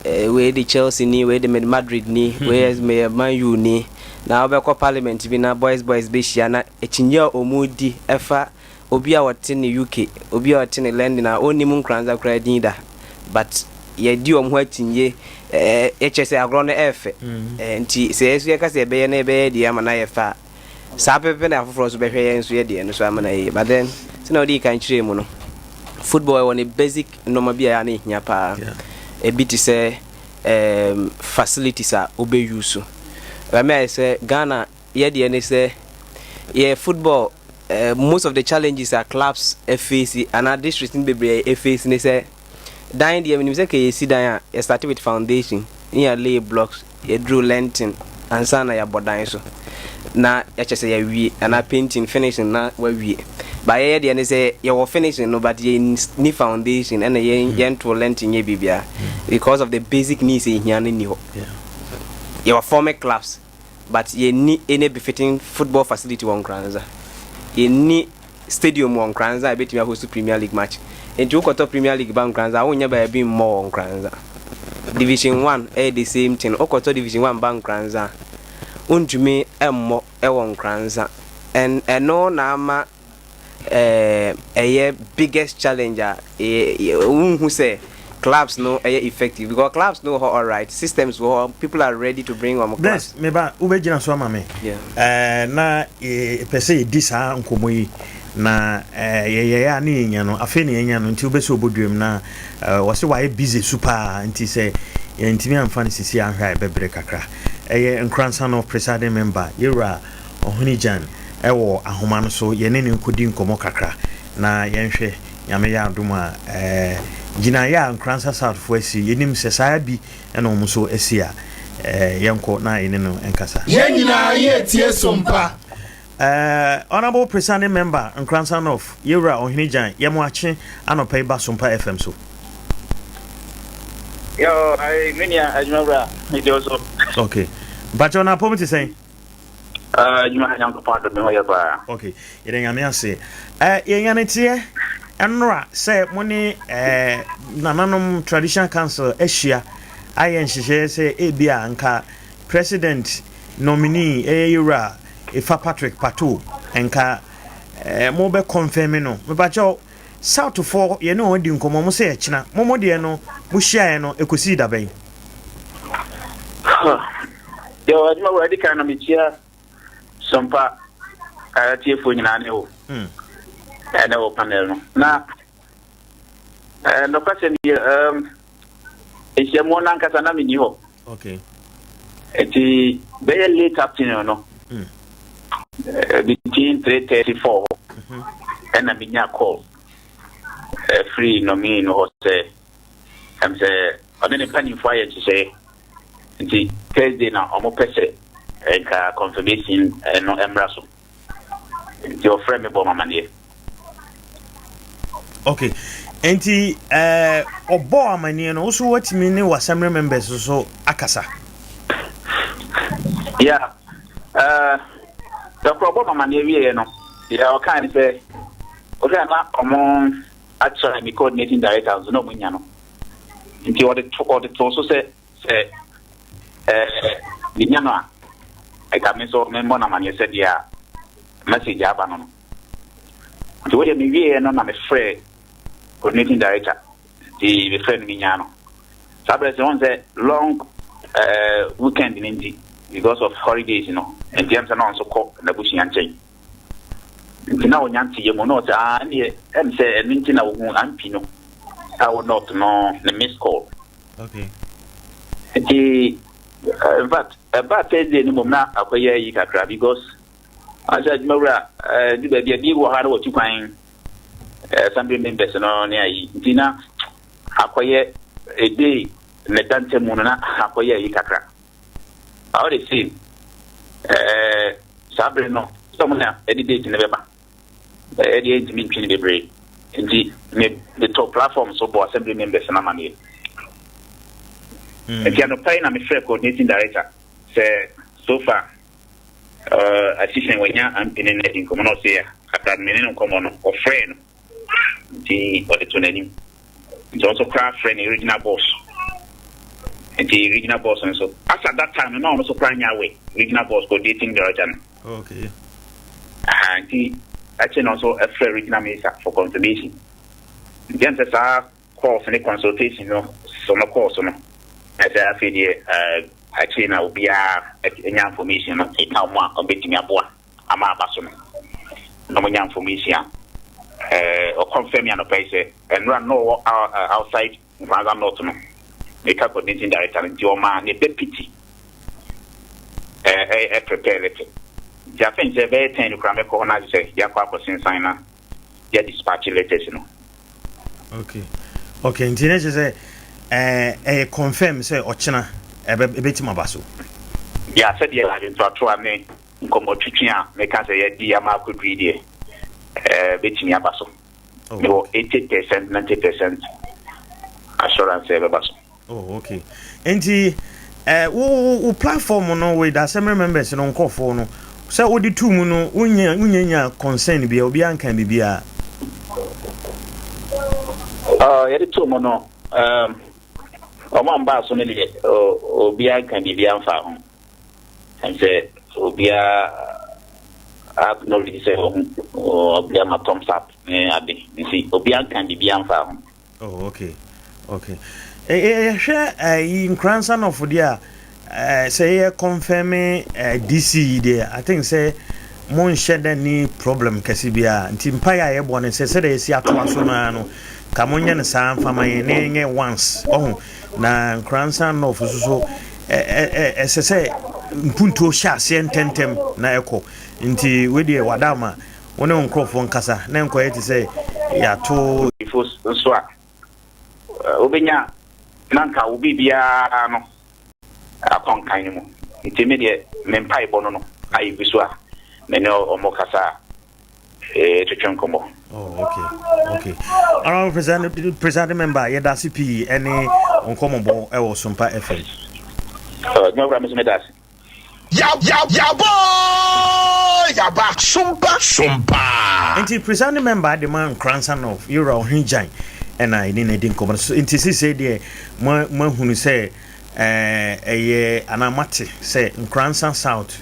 wei de Chelsea ni wei de Madrid ni wei de Man U ni na wobɛkɔ parliament bi na boys bɛhyia na ɛkyinye ɔmudi ɛfa obi a wɔte ne UK obi a wɔte ne London na onim nkranza kora din da but yɛdi ɔmo ho akyinye ɛkyɛ sɛ agorɔ no ɛfɛ nti sɛ ɛso yɛka sɛ ɛbɛyɛ na ɛbɛyɛ deɛ ama na yɛfa saa pepe na afoforɔ so bɛhwɛ yɛn so yɛ deɛ no so ama na yɛ but then sɛ odi kan kyerɛ mu no football ɛwɔ ne basic normal bi a na ehia pa ebi te sɛ facilities a obe use I say Ghana yɛ deɛ ne sɛ yɛ football most of the challenges are clubs face and our district in bebree face ne sɛ dan deɛ menim sɛ kɛ yɛsi dan a started with foundation yɛ lay blocks yɛ draw lentin ansa na yɛ bɔ so na yɛkyɛ sɛ yɛwie ana painting finishing na wawie ba yɛ deɛ ne sɛ yɛwɔ finishing no but yɛ ni foundation ɛna yɛn to lentin yɛ bibia because of the basic needs yɛ ni hɔ yɛwɔ former clubs but yɛ ni any befitting football facility wɔ Nkranza yɛ ni stadium wɔ Nkranza ebetumi host Premier League match enti wokɔtɔ Premier League ba Nkranza wonya ba bi more wɔ Nkranza Division 1 the same thing wokɔtɔ Division 1 ba Nkranza untumi emmo ɛwɔ Nkranza and no na ama biggest challenger who say clubs no effective because clubs no all right systems people are ready to bring on class yes meba ubegina so ama me na pese disa nkomo yi na ya na enya no afi na enya no nti ubese oboduem na wose why busy super nti say ntimi amfa ne sisi anhwa bebre kakra Nkranza no presiding member Yera Ohunijan ewo ahoma no so ye ne nkodi nkomo kakra na yenhwe nyame ya adoma gina ya Nkranza South for asi yenim sesaya bi ena omo so asi a yenko na ene no enkasa yenyina ye tie sompa honorable presiding member Nkranza North Yera Ohunijan yemo ache anopa iba sompa FM so yo I mania ajumawura it also okay but on a point to say you might have part of me whatever okay ire nyame ase yenya tie enra say money nananom traditional council ehia ayen hyehyɛ say ADEA nka president nominee Yura Ifa Patrick Pato nka mo be confirm no me ba cho South for ye no di nkomo mo say ekina mo de no mo hia no ekosi da ben yo adima wadi kana michia sompa tie fo nyina ne o na o panel no na no question mo na nkasa na mini ho okay eti be late afternoon no between 3:34 and a minya call free no me no say am say odene planning for you to say nti Thursday na omo pese ka confirmation no embraso nti o frame bo mama ne okay nti obo amanie no so watimi ne wasamre members so akasa yeah the problem mama ne wie no ya o kan say o ga na omo actually me coordinating directors no munya no nti o de so say binyano I come so member na manye said ya message aba no so we me wie no na me frɛ coordinating director the friend binyano sabre on say long weekend in India because of holidays and James and also call na bushi yanchen ntina onyanti ye mo no ta ne em say ntina wo ampi no I would not know the miss call okay but about Thursday ni mom na akoye yi kakra because as I remember the baby wo ha no tukwan assembly members no ne ayi ntina akoye a day ne dante mu na akoye yi kakra how they see sabre no someone na edit ne beba edit mi twini bebre nti me the top platform so bo assembly members na manie and you are paying a coordinating director say so far assistant when ya am in anything come on say after meaning come on or friend the or the tuning it's also craft friend original boss and the original boss and so after that time no also plan your way original boss go dating the original okay and the actually also a free original minister for confirmation then there's a call for the consultation no so no course no as I feel actually now be any information it now more competing aboa ama baso no more information or confirm your place and run no outside rather not no make up coordinating director and your man the deputy prepare it the things are very 10 you can make on say ya kwa person signer ya dispatch letters no okay intinese say confirm say ochina ebetima baso ya said ya into atwa me nkomo twitwia me ka say ya di ama kodri die betimi abaso no 80% 90% assurance ebebaso okay enti wo platform no we da some members no nkofo no say odi tu mu no unya concern bia obi anka bibia ya di tu mu no Omamba so ne obia kan bibia mfa ho and say obia acknowledge say obia ma thumbs up ade see obia kan bibia mfa ho okay in Kransan of dia say confirm DC there I think say mon share any problem kasi bia nti mpaya ye bone say dey si atwa so na no kamonya ne sa mfama ye ne once na Kransan of so say mpunto sha se ententem na eko nti we dey wadama woni onkrofo nkasa na enko yeti say ya to ifos so obenya nanka obi bia no akonkan mu nti me de mempai bono no ayi bisua me no omokasa twetwen komo okay our president member ya da CP any onkomo bo e wo Sompa FM no promise me that ya boy ya back Sompa nti president member the man Kransan of Euro Hinjan and I didn't come so nti say there ma hunu say anamati say Kransan South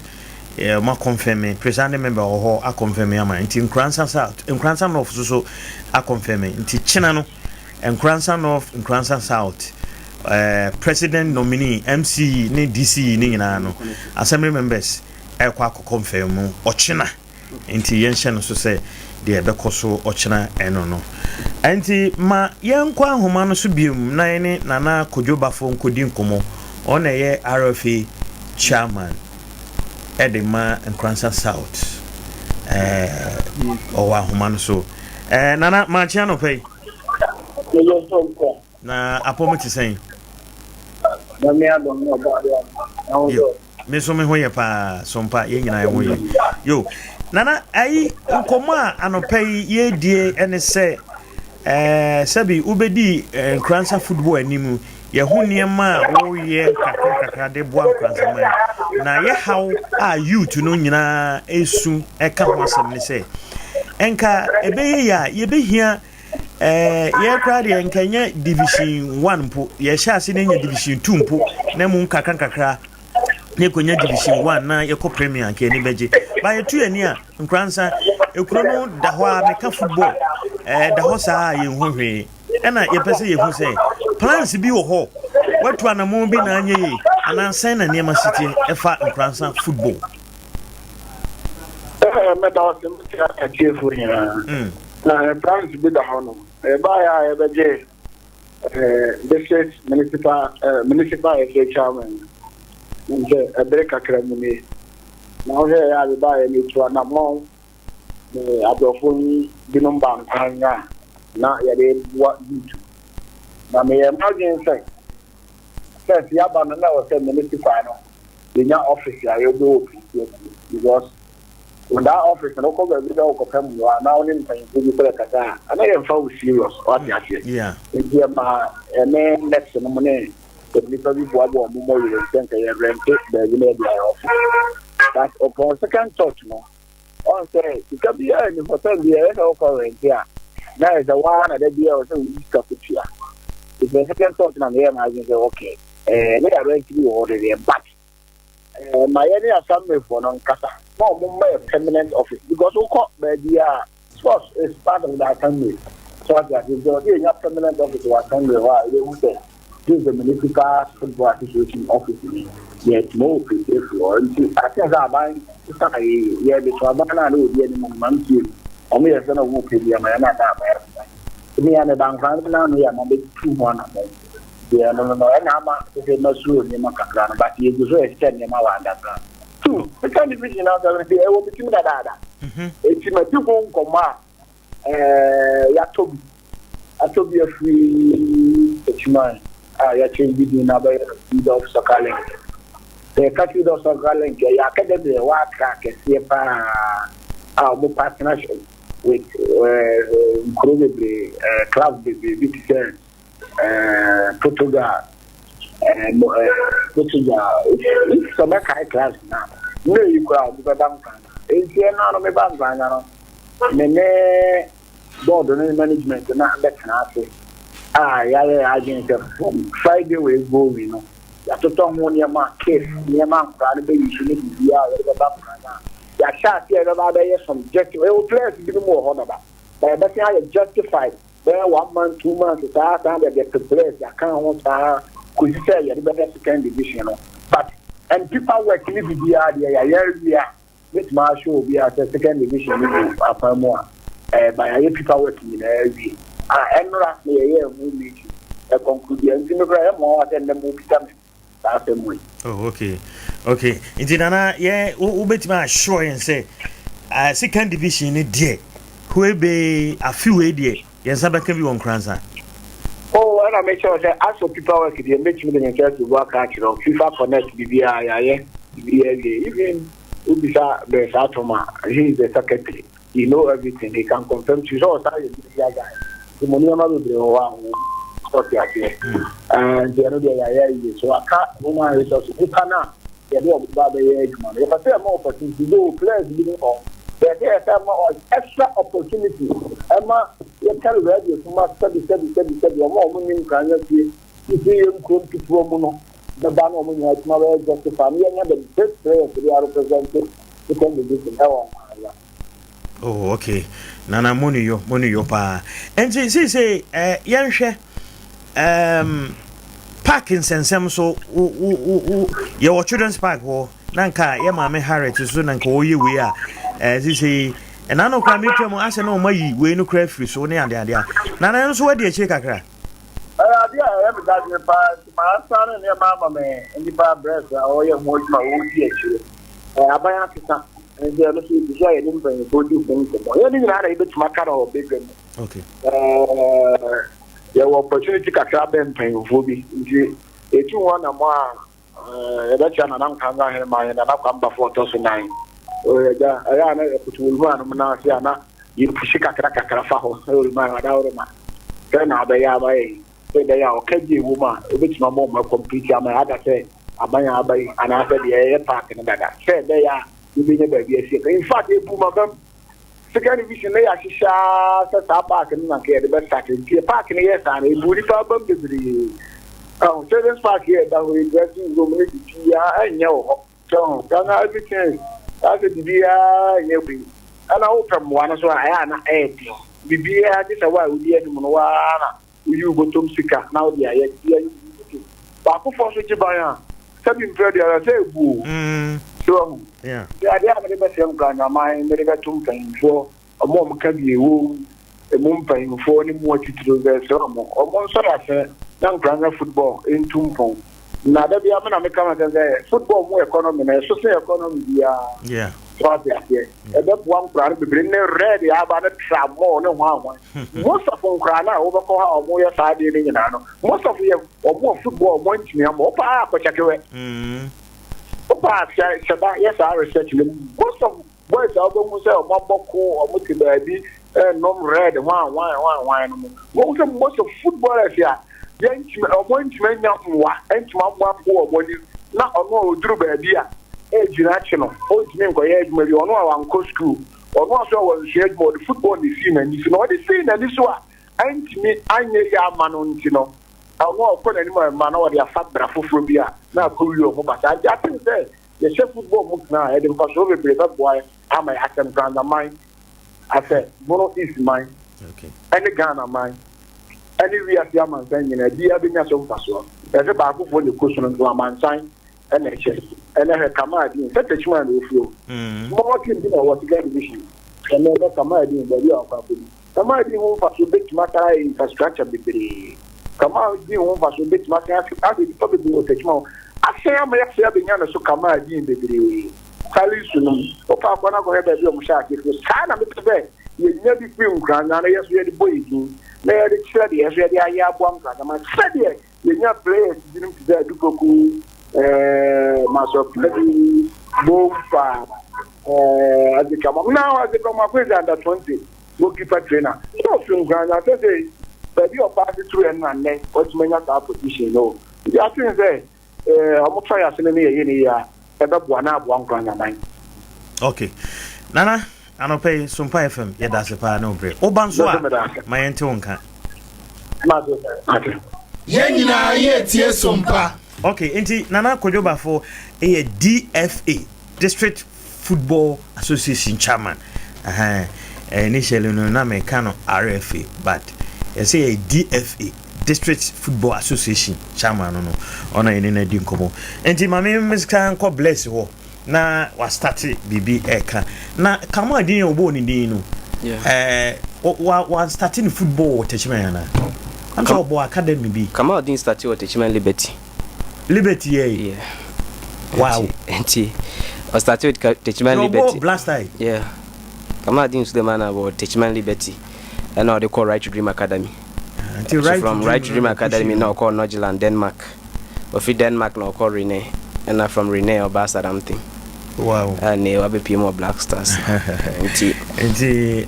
ma confirm president member or a confirm ama nti Kransan South Kransan North so a confirm nti china no Kransan North Kransan South president nominee MC ni DC ni nyina no assembly members kwa confirm o china nti yenhye no so say de bekoso ochina eno no anti ma yenkwa ahoma no so biom na ne nana kodwobafo nkodi nkomo ona ye RFA chairman edema Kransan South o ahoma no so nana ma chia no pay na apomoti sen na me adom no ba ya me so me hoye pa Sompa ye nyina ye hoye yo nana ai nkoma anopai ye die ene se sabi ubedi Kransan football animu ye hunie ma wo ye kakra de boa Kransan na ye how a youth no nyina esu eka ho asem ne se enka ebeye ya ye behia ye krade enkanya division 1 mpo ye sha ase ne nya division 2 mpo na mu kakra ne konya division 1 na ye ko premier nke ni beje ba ye tu ani a Kransan ekuro no da ho a meka football da ho sa ye hwehwe ena ye pese ye hu se plans bi wo ho watu anamo bi na anye yi anansan na niema city efa Kransan football me da o se ka chefu ni na plans bi da ho no ba ya e beje district municipal chairman nje America kramuni na o he ya ba ya ni tu na mo adofoni binomba ntanga na ya de wa YouTube na me imagine say ya ba na o say municipal no the office ya yo do because when that office no ko be do ko pem no na oni ntan ku bi kaka ana ye fa serious o ti ase yeah e ma ene next no mo ne the people bi bo mo mo you think ya rent the office But upon second thought, no. On say, it can be early for 10 years or current here. That is the one that they are also stuck with you. If the second thought, I'm here, I say, okay, they are ready to be already, but my any assembly for non Casa, no more permanent office because we call the sports is part of the assembly. So that if there is a permanent office to assembly, they will say, this is the municipal football association office. Yet more people for I think that buying yeah, the Trabana will be any month. Only a son of who pay the Amana. Me and the bank now, we are not 2-1. Yeah, no, and I'm not sure in Macacran, but you do extend your Mawanda. 2, the kind of vision out there, I will be that. It's in a 2-1 comma. I told you a free man. I changed the number of Sokaling. The country of Sokaling, the academy, work, our partnership with probably club, the Portugal, and Portugal. It's some high class now. No, you crowd, the bank. It's here now, my bank. Mene board and management and not that can happen. I think from Friday we go, you know. Ya to talk one your market, near man, probably you should be out of the back. Ya shot here about some objective. We will play to be more honorable. But that's how you justify. There 1 month, 2 months, it's our time they get to place. I can't want to could say you better second division. But and people working with the idea, which my show be at the second division after more. By a people working in the area. And not me a year movie. A conclusion, more than the movie coming. That's the way. Oh, okay. Okay. Indeed, Anna, yeah, who bet my sure and say, second division in dear. Who will be a few idea. Yes, I can be on Kranza. Oh, and I make sure that as for people working, they make me the interest to work out, you know, FIFA Connect, BBI, even Ubisa Besatoma, he is the secretary. He know everything. He can confirm to you. The money will be one. And the other so I can't woman resources. You cannot. They do about the age money. If I say more opportunity, do players living on. There are more extra opportunity. Emma, you tell radio to must study. Your mom in Kanye. You see him come to Promono. The banner of my mother just the family and the best players they are represented. You can be different. Oh, okay. Nana money yo pa. And say yanhwe Parkinson so your children's park wo nanka ye mama Harriet so nanka wo ye we a say and I know kwa me twem ase no mayi we no kra free so ne ade nana nso we de eche kakra I have that my son and your mama me and the bar breast or your more my own eche abaya and they are looking to say anything for you things. You didn't have a bit to make or big. Okay. Your opportunity to grab and paying for me. If you want a more, that's an uncommon in my and I'll come before 2009. I will run now. You push a cracker, man. Then I'll be away. They are okay, woman, which my mom will complete. My other say, I buy and I said, yeah, park in that. Said they are. In fact, they put my second division. They are set up park and get the best starting park in the years and a booty problem. Oh, children's park here that we dressing room and yo. So, everything that's a dear, and I open one so I am 80. Be this a while we did you go to Sika now. The idea but for such a buyer, something very say, so, yeah, the idea of the best young gun, my medical paying for a mom can be a mom paying for any more to do there. So, or one sort of young grammar football in Tumpong. Now, there be a man come and football more economy, social economy, yeah. That one crowd be bring ready about a trap more no one. Most of them cry now over or more side in most of you or more football want me more power, but check away. Yes, I research most of words are almost a bumble or multi baby and no red wine. Most of footballers here. Young or one to make nothing and to one more body, not a more drew baby. age national o ti me nko ye adwuma bi ono a wanko school ono so wa share board football ni see na ni so no dey see na ni so a antimi anye ya ama no ntino ono ko na ni ma na wo dey afabra foforo bi a na ko wi o mo ba sa ja tin say the chef football mo na e dem pass over be that boy am I atem grand mine I said mono is mine okay any Ghana mine any we as ya man san nyina dia be nya so paso e se ba ko fo le ko so no man san and e che and e kama di se te chuma no fio mo ki bi na what get division and e kama di ba dia kwa ko kama di ho paso be maka infrastructure be kama di ho paso be maka a di to be do te chuma asem ya se be nya no so kama di be be kali sunu o pa kwa na ko be bi o mo sha ki sa na me be ye nya bi fi nkran na ye so ye di boy di na ye di chere di ye so ye di aya abo nkran na ma chere di ye nya players di nim ti da du koku maso play bomba azikama now azikama kwezi under 20 goalkeeper trainer so fi nkran na say baby o pass through and na what menya that position no ya think say omo try asene ne ye ni ya ebe bo na abo nkran na man okay nana anope Sompa FM ye da se pa na obre obanso a mayente wonka ye nyina ye tie Sompa okay enti nana kodobafo DFA District Football Association chairman initially no na me kano RFA but you say DFA District Football Association chairman no ona ene na di nkomo enti mame miskan ko bless wo na wa start bibi eka na kama din obo ni din no wa starting football teachman na am so obo academy bi kama din start what teachman Liberty yeah wow enti I started with teachman Liberty blast eye yeah kama din Suleiman about teachman Liberty and now they call Right to Dream Academy so from Right to Dream Academy now call Nordjylland Denmark or fi Denmark now call Rene and now from Rene or Basadam thing. Wow. And they will be more Black Stars. Inti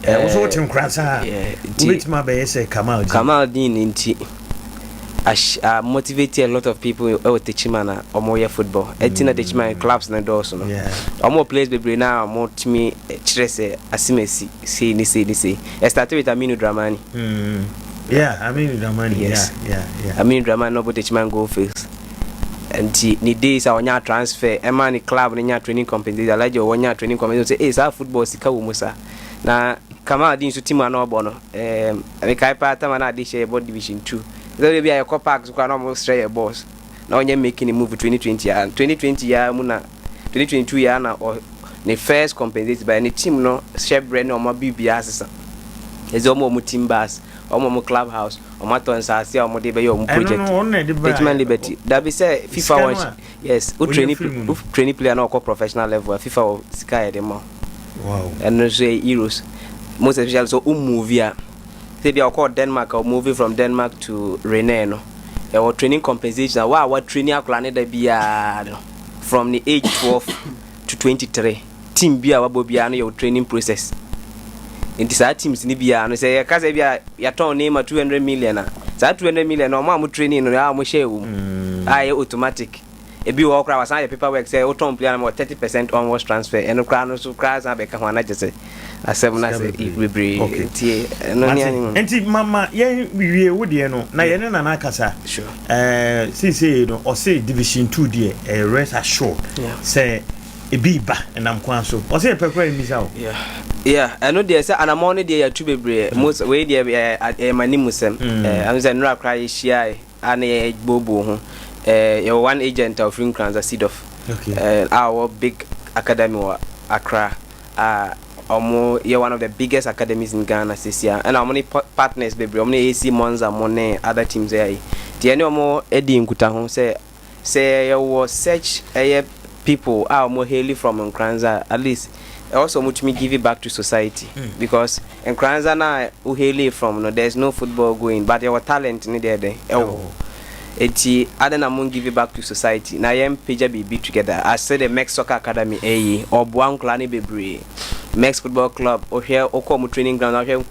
also what him krasa. Which my be say Kamal Dean inti motivate a lot of people who teach man or more football. Etina teach man clubs na doors no. Yeah. Or more players be now more to me chirese asimesi see ni say. I started with Aminu Dramani. Yeah, Aminu Dramani. Yes. Yeah. Aminu Dramani no teach man go face. And ni days our nya transfer e man club ni nya training company like your nya training company say eh sa football sika wo musa na kama din so team na obo no we kai part man na dey share board division 2 so be your park so na mo stray your boss na onye making a move 2020 ya mu na 2022 ya na the first compensate by any team no share brand no mo bibia asesa ezo mo team bus mo clubhouse o ton sa sia o de be your project Teachman Liberty that be say FIFA watch yes who training player na ko professional level FIFA o sky dem wow and no say heroes most especially so movie say be call Denmark or moving from Denmark to Rennes no our training compensation what training akula ne da bia from the age 12 to 23 team bia wa bobia no your training process in this teams ni bia no say ka say bia ya turn name 200 million sa 200 million no ma training no ya mo share automatic e bi wo kra wasan paperwork say o turn player no 30% onwards transfer and kra no so kra sa be ka ho na jese asem na say we tie no ni enti mama ye wiwe wo de no na ye na na kasa sure see no o say division 2 de rest assured say e bi ba enam kwan so o say pekwa mi sa o yeah I know there say anamone there ya tube bre most we there manimusem am say no akra shia and bobo ho your one agent of NKORANZA seed of our big academy wa Accra you're one of the biggest academies in Ghana this year and how many partners baby how many AC Monza money other teams there the any more Eddie Nkuta ho say you was search people are more haily from NKORANZA at least also much me give it back to society because NKORANZA na uheli from no there's no football going but your talent ni there eti adena mun give it back to society na yem peja be together I said the Mex Soccer Academy obuan klani bebre Mex Football Club o here o come training ground o here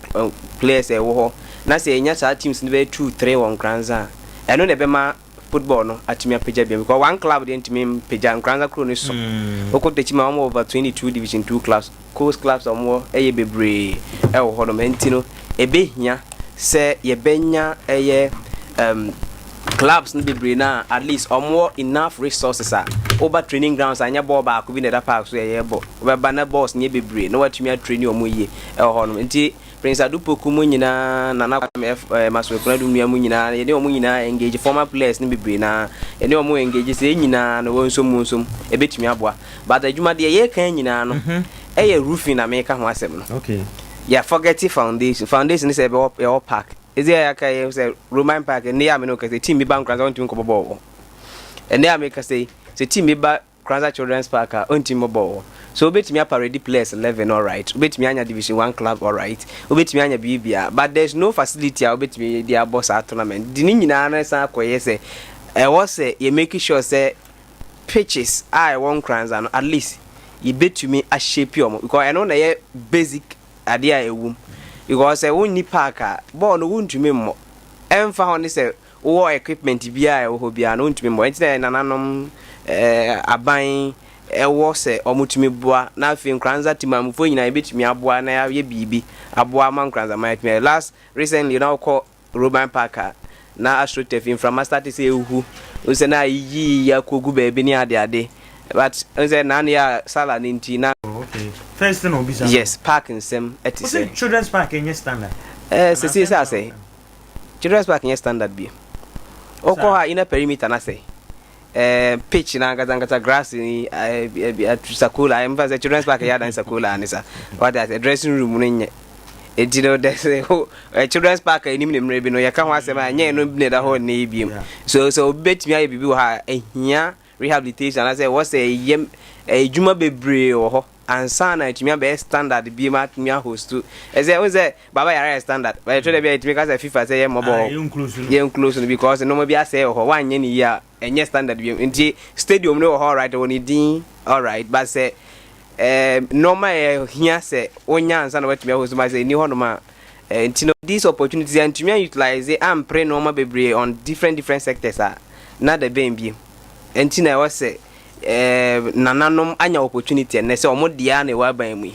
players wo ho na say nya sa teams ni be 2-3 on NKORANZA eno ne be ma football no atimi apagya bi because one club dey ntimi pagya nkranza kro ne so oko techima am over 22 division 2 clubs coast clubs am eye bebre e wo hodo menti no ebehia se ye benya eye clubs no bebre na at least more enough resources over training grounds anya ball back bi na da park so ye bo we ba na balls ne bebre na watumi training omo ye e ho no nti Prince Adupoku mu nyina na maso kuna du nua mu nyina ye ne omo nyina engage former players ne bebre na ye ne omo engage se nyina na wonsom ebetumi aboa but adwuma de ye kan nyina no eye roofing na make ho asem no okay yeah forget foundation is a park is there AKYE say Roman Park and near me no cause team be bank Kranza on team ko ball and near me cause say team be ba Kranza Children's Park on team ball so obetimi parade players 11 all right obetimi anya division 1 club all right obetimi anya bibia but there's no facility obetimi their boss at tournament di nyina na san akoye say was say you make sure say pitches I want Kranza no at least you betumi a shape you because I know na basic ADEA ewum because we ni park ball no wuntumi mo emfa ho ne say wo equipment bia wo bia no wuntumi mo enti na nananom aban ewo se omutumi boa na afi Nkranza timamfo nyina ebetumi aboa na ye bibi aboa man Nkranza my last recently now call Roman Park na astrotef infrastructure to say uhu use na yi yakogu ba bi ni ade but use na ya sala ninti na okay first no bisa yes park in sem etise children's park in standard say children's park in standard bi oko ha ina perimeter na say pitch na ngata grass ni sakula I emphasize children's park ya dan sakula anisa what that dressing room no nye edino they say children's park enim ne mre bi no yaka ho asema anye no bi ne da ho ne bi so betimi aye bibi ha ehia rehabilitation I say what say yem ejuma bebre ho ansa na etimi be standard bi ma timi host to say baba yara standard but to be etimi ka say FIFA say mo bo ye inclusion because no mo bi say ho wanye ni ya enye standard bi nti stadium no ho right woni din all right but say normal here say onya ansa na watimi host ma say ni ho no ma nti no these opportunities and to utilize am pre normal bebre on different sectors na the ben bi nti na was say nananom anya opportunity na say omo dia na wa ban mu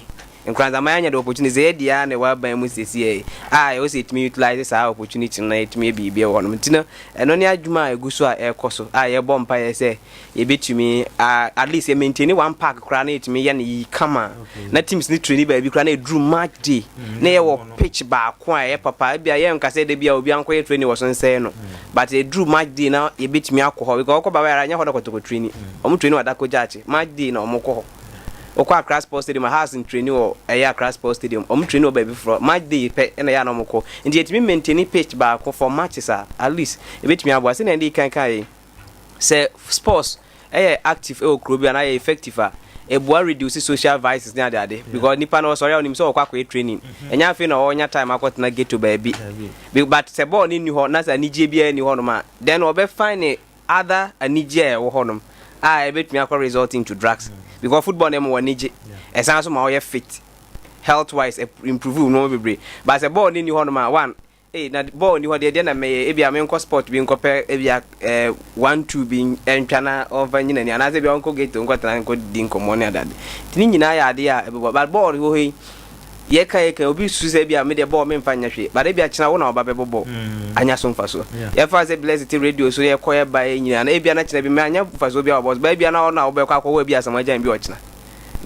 Nkranza ma anya the opportunity e dia na wa ban mu sesi I was it me utilize sa opportunity na it me bibia wono ntina eno ne adwuma eguso a ekoso ye bompa ye say ye betumi at least ye maintain one park kra na it me ye na kama na teams ni train ba bi kra na drew match day na ye wo pitch ba ko a ye papa bia ye nka say de bia obi anko ye training wo so nsay no but ye drew match day na ye betumi akọ because ko ba ya anya ho dokotoko training omo training wa dako jache match day na omo ko okwa Accra Sports Stadium has in training or Accra Sports Stadium training o baby for match day pe na ya no mko ndi etimi maintain pitch ba for matches at least ebetimi abo ase na ndi kan say sports active okrobia na effective ebua reduce social vices na ade because nipa no sorry onim so okwa training enya afi na onya time akot na get to baby but se ball ni ho na sa nije bia ni ho no ma then obe find other anije wo ho no ebetimi akwa resulting to drugs because football name one nije esan so ma o fit health wise improve no bebre but the ball ni ho no ma one na ball ni ho de na me e bia me nko sport bi nko pe e bia 1-2 bi entwana over nyina ni anaze bia nko gate nko tran nko di nko mo ne adade tini nyina ya ade a but ball ho he ye kai obi suze bia me de ball me mfa nya hwe but e bia kina wo na oba be ball anya so mfa so ye fa say blessed radio so ye koye ba nyina na e bia na kina bi me anya mfa so bia boss ba bia na wo na wo be kwa kwa bia samajan bi o kina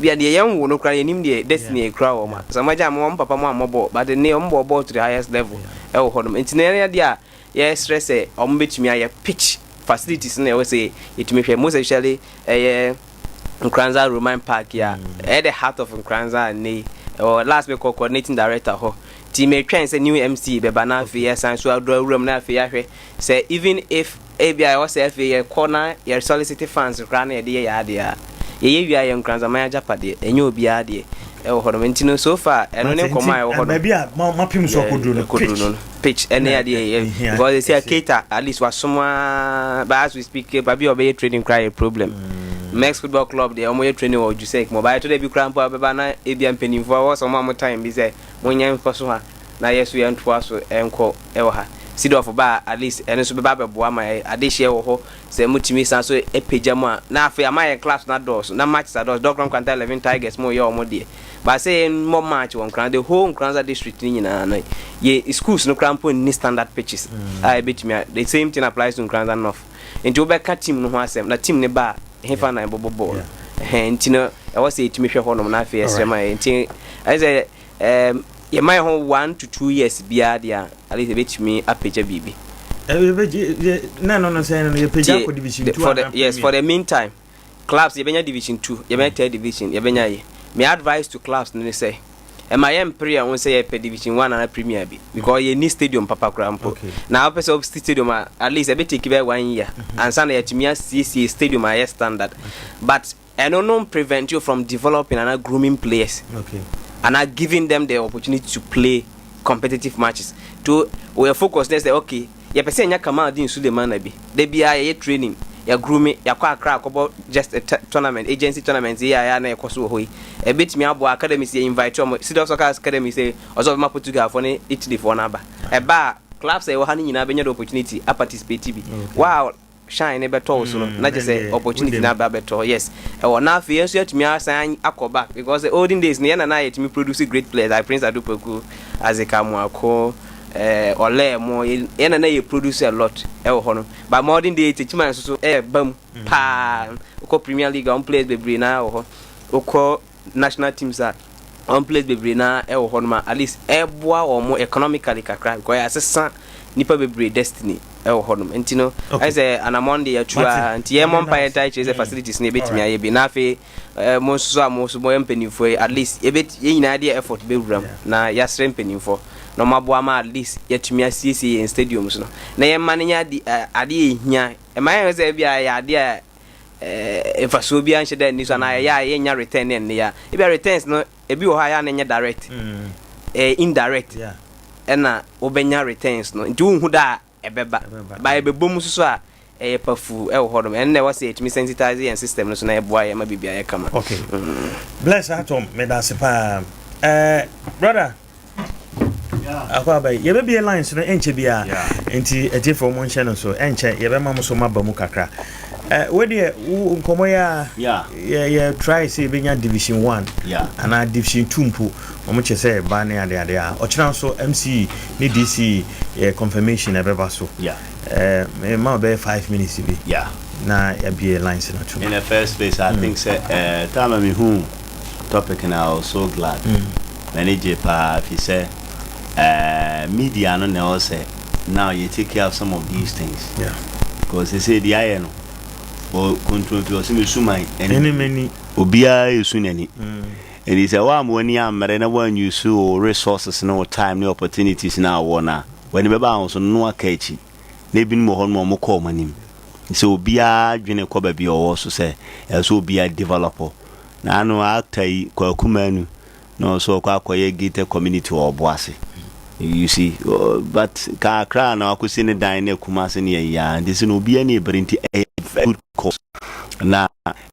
bia de yen wo no kra ye nim de destiny e kra wo ma samajan mo papa mo amobo but ne o mbo ball to the highest level e wo hodom enti na de a ye stress e o mbetumi aye pitch facilities na we say itumi hwe most especially Nkranza Roman Park ya at the heart of Nkranza and last week coordinating director ho team train say new MC be bana fe san so adro room na fe ahwe say even if ABI was FA corner your solicited fans kra na de ya ade a ye wi aye Nkranza man Japade enye obi ade e wo hodo mentino so far eno ne koma e wo hodo maybe mapim so kodro no pitch ene ade because they say cater at least was someone but as we speak baby obey trading cry problem Max Football Club they omo training or you say mobile to dey bi krampo abeba na ebia mpanimfo was some more time bi say monya mfo so ha na yeso ya ntwa so enko e wo ha seed of ba at least and so ba boa my addition ho say mutimi san so e pejama na afa my class na doors na matches are doors Dr. Kwanta 11 Tigers mo yo mo de but say more match one crown the whole Nkranza district ni na ye schools no crampo ni standard pitches I bet me the same thing applies to Nkranza North into obeka team no ho asem na team ne ba hefa na bobo nti no I was say timi hwe ho no na afa esema nti I say ye my home 1 to 2 years bia dia at least bet me apeja bibi no say ye peja for division 2 yes for the meantime clubs ye benya division 2 ye benya third division ye benya ye me advice to clubs no say my prayer won say ye per division 1 and premier bi because ye need stadium papa krampo na open up stadium at least e be take be 1 year and sana ye timia CC stadium are standard but I don't prevent you from developing and grooming players and are giving them the opportunity to play competitive matches. To we are focused. They say, okay, you person nya kama din Suleiman na bi. They be a training, you grooming, you kwa crack about just a tournament, agency tournament. Ya na ekoso hoi. A bit me abo academy say invite you. City Soccer Academy say also ma Portugal for ne Italy for na ba. E ba club say wo ha ni nyina be nya the opportunity a participate bi. Wow. Shine a better so not just say opportunity na better yes or now for years yet me assign akoba because the olden days near na yet me produce great players like Prince Adupoku as a Kamuako ole mo ena na you produce a lot hono but modern day teachman so bam pa ko Premier League on players bebre na ko national teams are on players bebre na hono ma at least boa or more economically kakra because assessant nipa bebre destiny hodum entino I say an amonde ya tua nti ye monpa tie chase facilities na betimi aye bi na fe mo so amoso mo empenifo at least ye bet ye nyina de effort be wuram na ya sre empenifo no mabo ama at least ye tumi asiesie in stadiums no na ye manenya ade ehia e man say bia ya ade efaso bia nche da ni so na ya ye nya return ne ya e bia returns no e bi wo ha ya na nya direct indirect ena obenya returns no nti hu da ebeba ba ebebom so a pafu hodom enne was it me sensitizing system no so na eboa ya ma bibia ya kama okay bless atom me da se pa brother akwa ba ye be be lines no enche bia enti eje for mo nche no so enche ye be ma mo so ma ba mu kakra we dey nkomo ya try say benya division 1 and division 2 mpo omo che say ba na ade a o kira so MC ni DC confirmation ebeba so me ma be 5 minutes bi na ya be lines no too in the first place I think say time me who topic and I was so glad manage pa if you say media no na say now you take care of some of these things because they say the iron or control to sumai any many obia yusunani and he said wa money am na one you so resources no time no opportunities now wona when be ba so no akachi na bi mo hono mo call manim so obia dwene ko ba bi o so say so obia developer na no actai kwa kumanu no so kwa akoye gate community oboase you see but ka kra na akosi ne dan na kumase ne ya this no obia ne brinti good course na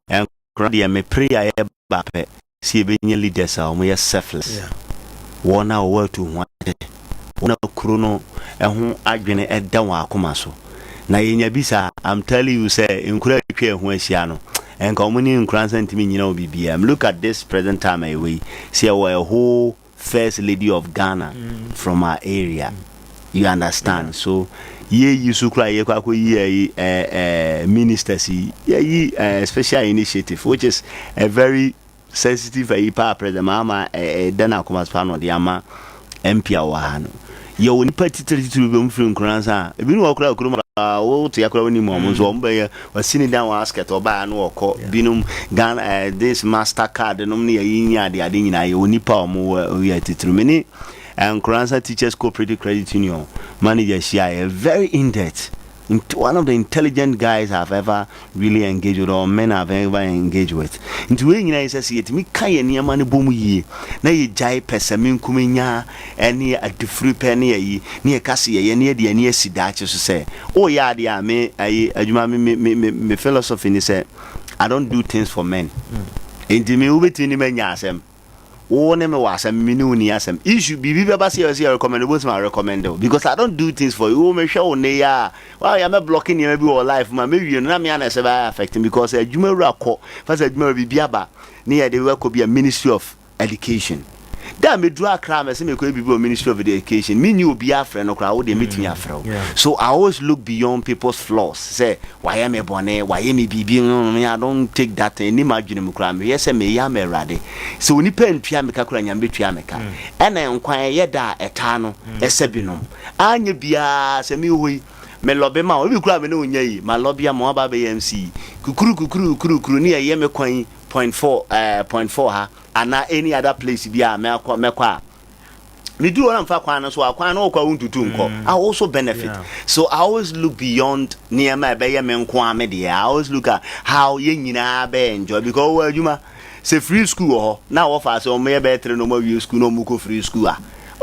encourage me prayer e bape si be nye leaders a mo ye selfless wona wo to ho wona kuro no eho adwene eda wa akoma so na yenya bisa I'm telling you say encourage twa ho ahia no enka omuni Nkranza ntimi nyina obibia look at this present time away see a whole first lady of Ghana from our area you understand so ye yusukra ye kwa ko ye ministers ye special initiative which is a very sensitive president mama dana kuma spano de ama MP awano ye woni patitiri be mfiri Nkranza ebi no okra okro wo to yakra woni mo nzo mba ye wasini dan wa asket oba no okọ binum Ghana this Mastercard no ne yinya ade nyina ye woni pa omo we titiri meni Nkranza Teachers Cooperative Credit Union manager share very in-depth one of the intelligent guys I've ever really engaged with or men I've ever engaged with into we nyina say it me kan ye niam ne bomu yie na ye jai pesamin kumenya ene adifru pe ne yi ne kase ye ne de ne asidache so say oh ya de a me ayi adwuma me philosophy ni say I don't do things for men enti me ubeti ni menya asem wo ne me was a minu ni asem issue bibi baba say you recommend both my recommend because I don't do things for you wo me hwe wo ne ya why am blocking you maybe your life ma maybe na me na say ba affecting because adwumawura akọ first adwumawura bibi aba ne ya de work be a ministry of education da me do akra me say me ko bibi o ministry of education me ni obi afre no kra wo de meet me afre so I always look beyond people's flaws say why am I bone why am bibi no I don't take that any imagine me kra me yes me ya me rade so ni pen tua me ka kra nyam betua me ka ena nkwan ye da eta no esebinom anya bia se me hoyi me lobe ma obi kra me no nya yi ma lobe ya mo ba be MC kukuru ni ye me kwan 0.4 ha ana any other place bia me kwa me do what I'm for kwan so akwan no kwa untutu nko I also benefit so I always look beyond near my be ye me nkwa me there I always look at how ye nyina be enjoy because we adwuma say free school ho na wo fa so me be tre no mo school no mu ko free school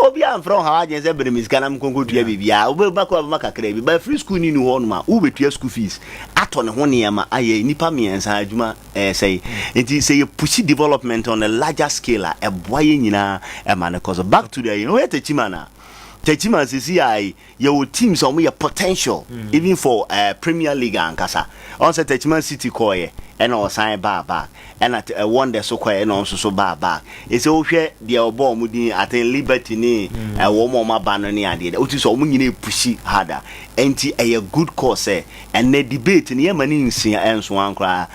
obi am from how agency be me sika na mkonko tua bibia obi ba ko ba kakra bi ba free school ni ho no ma wo betua school fees ato ne ho ne ma aye nipa miensa adwuma say enti say push development on a larger scale e boye nyina e ma ne cause back to the you know where Techima sisi ai your teams on your potential even for Premier League and kasa on say Techima City koye and or sign back and at one day so koye and also so back it's all share the obo mudi at Liberty ni wo mo ma ban ni ade otu so munyine pushi harder enti a good course and the debate ni yamani nsia enso ankra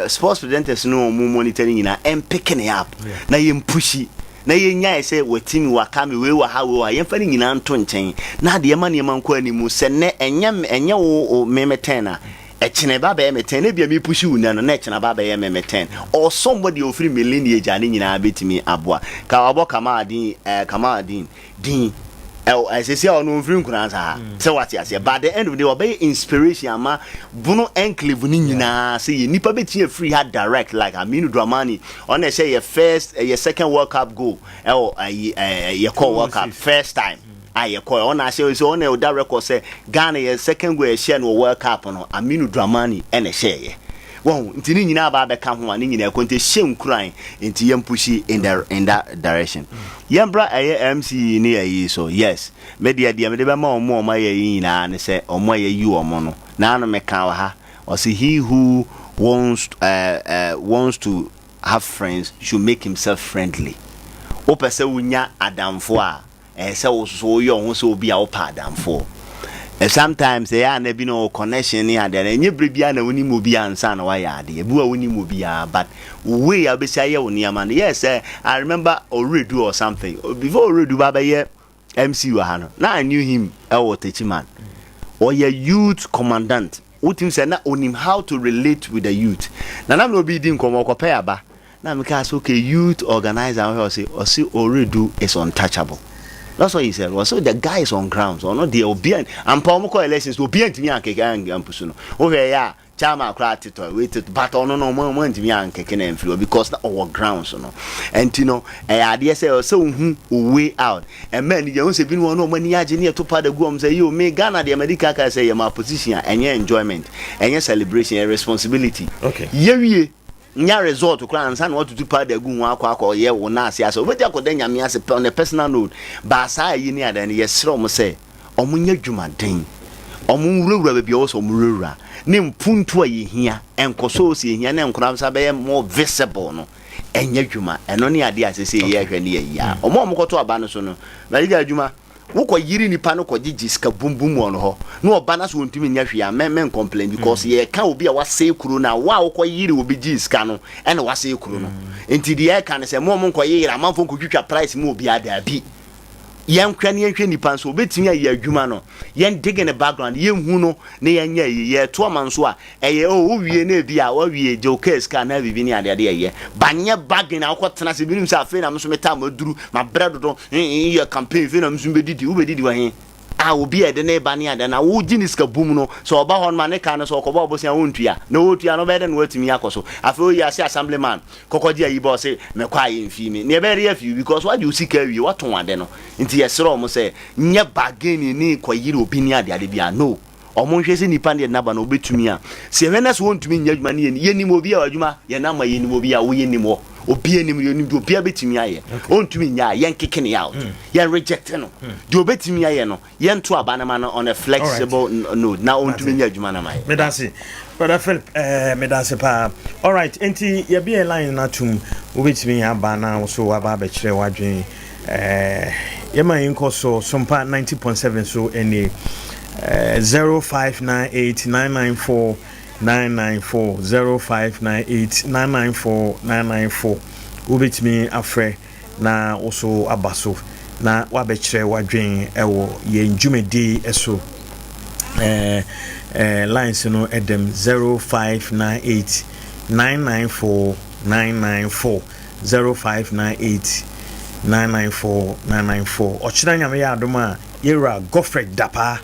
sports presenters no mo monitoring na and picking up na yem pushi na yenya say wetimi wakame we wa ha we wa yemfa ni nyina nto nchen na de yema ne yema nko animu se ne enye wo memeten e chene baba ye meten na bia me pushi una no na chene baba ye memeten or somebody ofri me lineage ani nyina betimi aboa ka wabo kama adin din I say no free NKORANZA say what you say but the end of the day obey inspiration ama buno enclave ni nyina say nipa betie free had direct like Aminu Dramani on say your first your second World Cup goal your call World Cup first time I call on say so on that record say Ghana your second goal share no World Cup no Aminu Dramani and share won ntini nyina ba be ka ho ani nyina konte shem kran nti yem pushi in that direction yembra MC ni ayi so yes media dia me de be ma omo ma ye nyina ne se omo ye yu omo no na no me ka wa ha o say he who wants to have friends should make himself friendly o pese wunya adamfo a se wo so yo ho so obi a wo pa adamfo sometimes they are never no connection here there enye brebia na woni mo bia ansa na wa ya de ebu a woni mo bia but we abesi aye woni amane yes I remember Oredu or something before Oredu baba ye MC wa ha no na I knew him Techiman or your youth commandant utim say na onim how to relate with the youth na na no be din komo kope aba na me ka so okay youth organizer or say Oredu is untouchable. That's what he said. Well, so the guy is on grounds or not the obedient and Palmco elections obedient me and Pusuno. Over here, Chama cratito waited, but on no moment to me and Kaken flu because our grounds, you know. And you know, I say so way out. And men, you also been one money engineer to part the Guam say you may Ghana the America say my position and your enjoyment and your celebration and responsibility. Okay. Yeah. Nya resort to clans and what to do part the gun akwa ye wo na ase ase obeti akoda me ase on a personal note ba sa yi ni adan yes rom say omunya dwumaden omunwurawura be also omurura ne mpuntu a ye hia enkoso osi hia na NKORANZA be more visible no enya dwuma eno ne ade ase say ye hwe ne ye ya omokoto aba no so no ba yi adwuma woko yiri nipa no ko gigiska bumbum won ho na oba na so ntumi nya hwe a men complain because ye ka obi a wase kuro na wa woko yiri obi gigiska no ene wase kuro no enti de ye ka ne se mo nko yiri amanfo nko twitwa price mo obi ada bi yen kwa ne hwe nipa so obetimi ayi adwuma no yen dig in the background yen hu no ne yen nya ye to amanso a eye o wie na bi a wa wie jokes ka na bibi ni ade ye banye bagin na akotena se binim se afi na mso meta maduru ma bread do ye campaign fi na mso bedidi ubedidi wa he a obi ede na ba ne ade na wo giniska bum no so oba hon ma ne ka no so okoba obosia wontua na wotua no bede na watimi akoso afi o ya se assemblyman kokoji ayi bo se me kwa ye mfi mi ne be re afi because what you see ka wi waton ade no nti yesero mo se nye bargain ni kwayiri obi ni ade bia no omo hwese nipa ne na ba no obetumi a se hwenas wontumi nya adwuma ne ye ni mo bi a adwuma ye na ma ye ni mo bi a wo ye ni mo obi anim yo nim obi abetimi aye ontumi nya yen kicking out yen reject no do obetimi aye no yen to abanama no on a flexible node na ontumi nya adwuma na mai medase brother Philip medase pa all right enti ye be line na tum obetimi abana so aba be kire wadwen yema yinko so sompa 90.7 so any 0598994994 0598994994 ubetimi afre na also abaso na wabekire wadwen ewo ye njumedi eso lines no edem 0598994994 0598994994 ochira nyame ya adoma yera Godfrey Dapa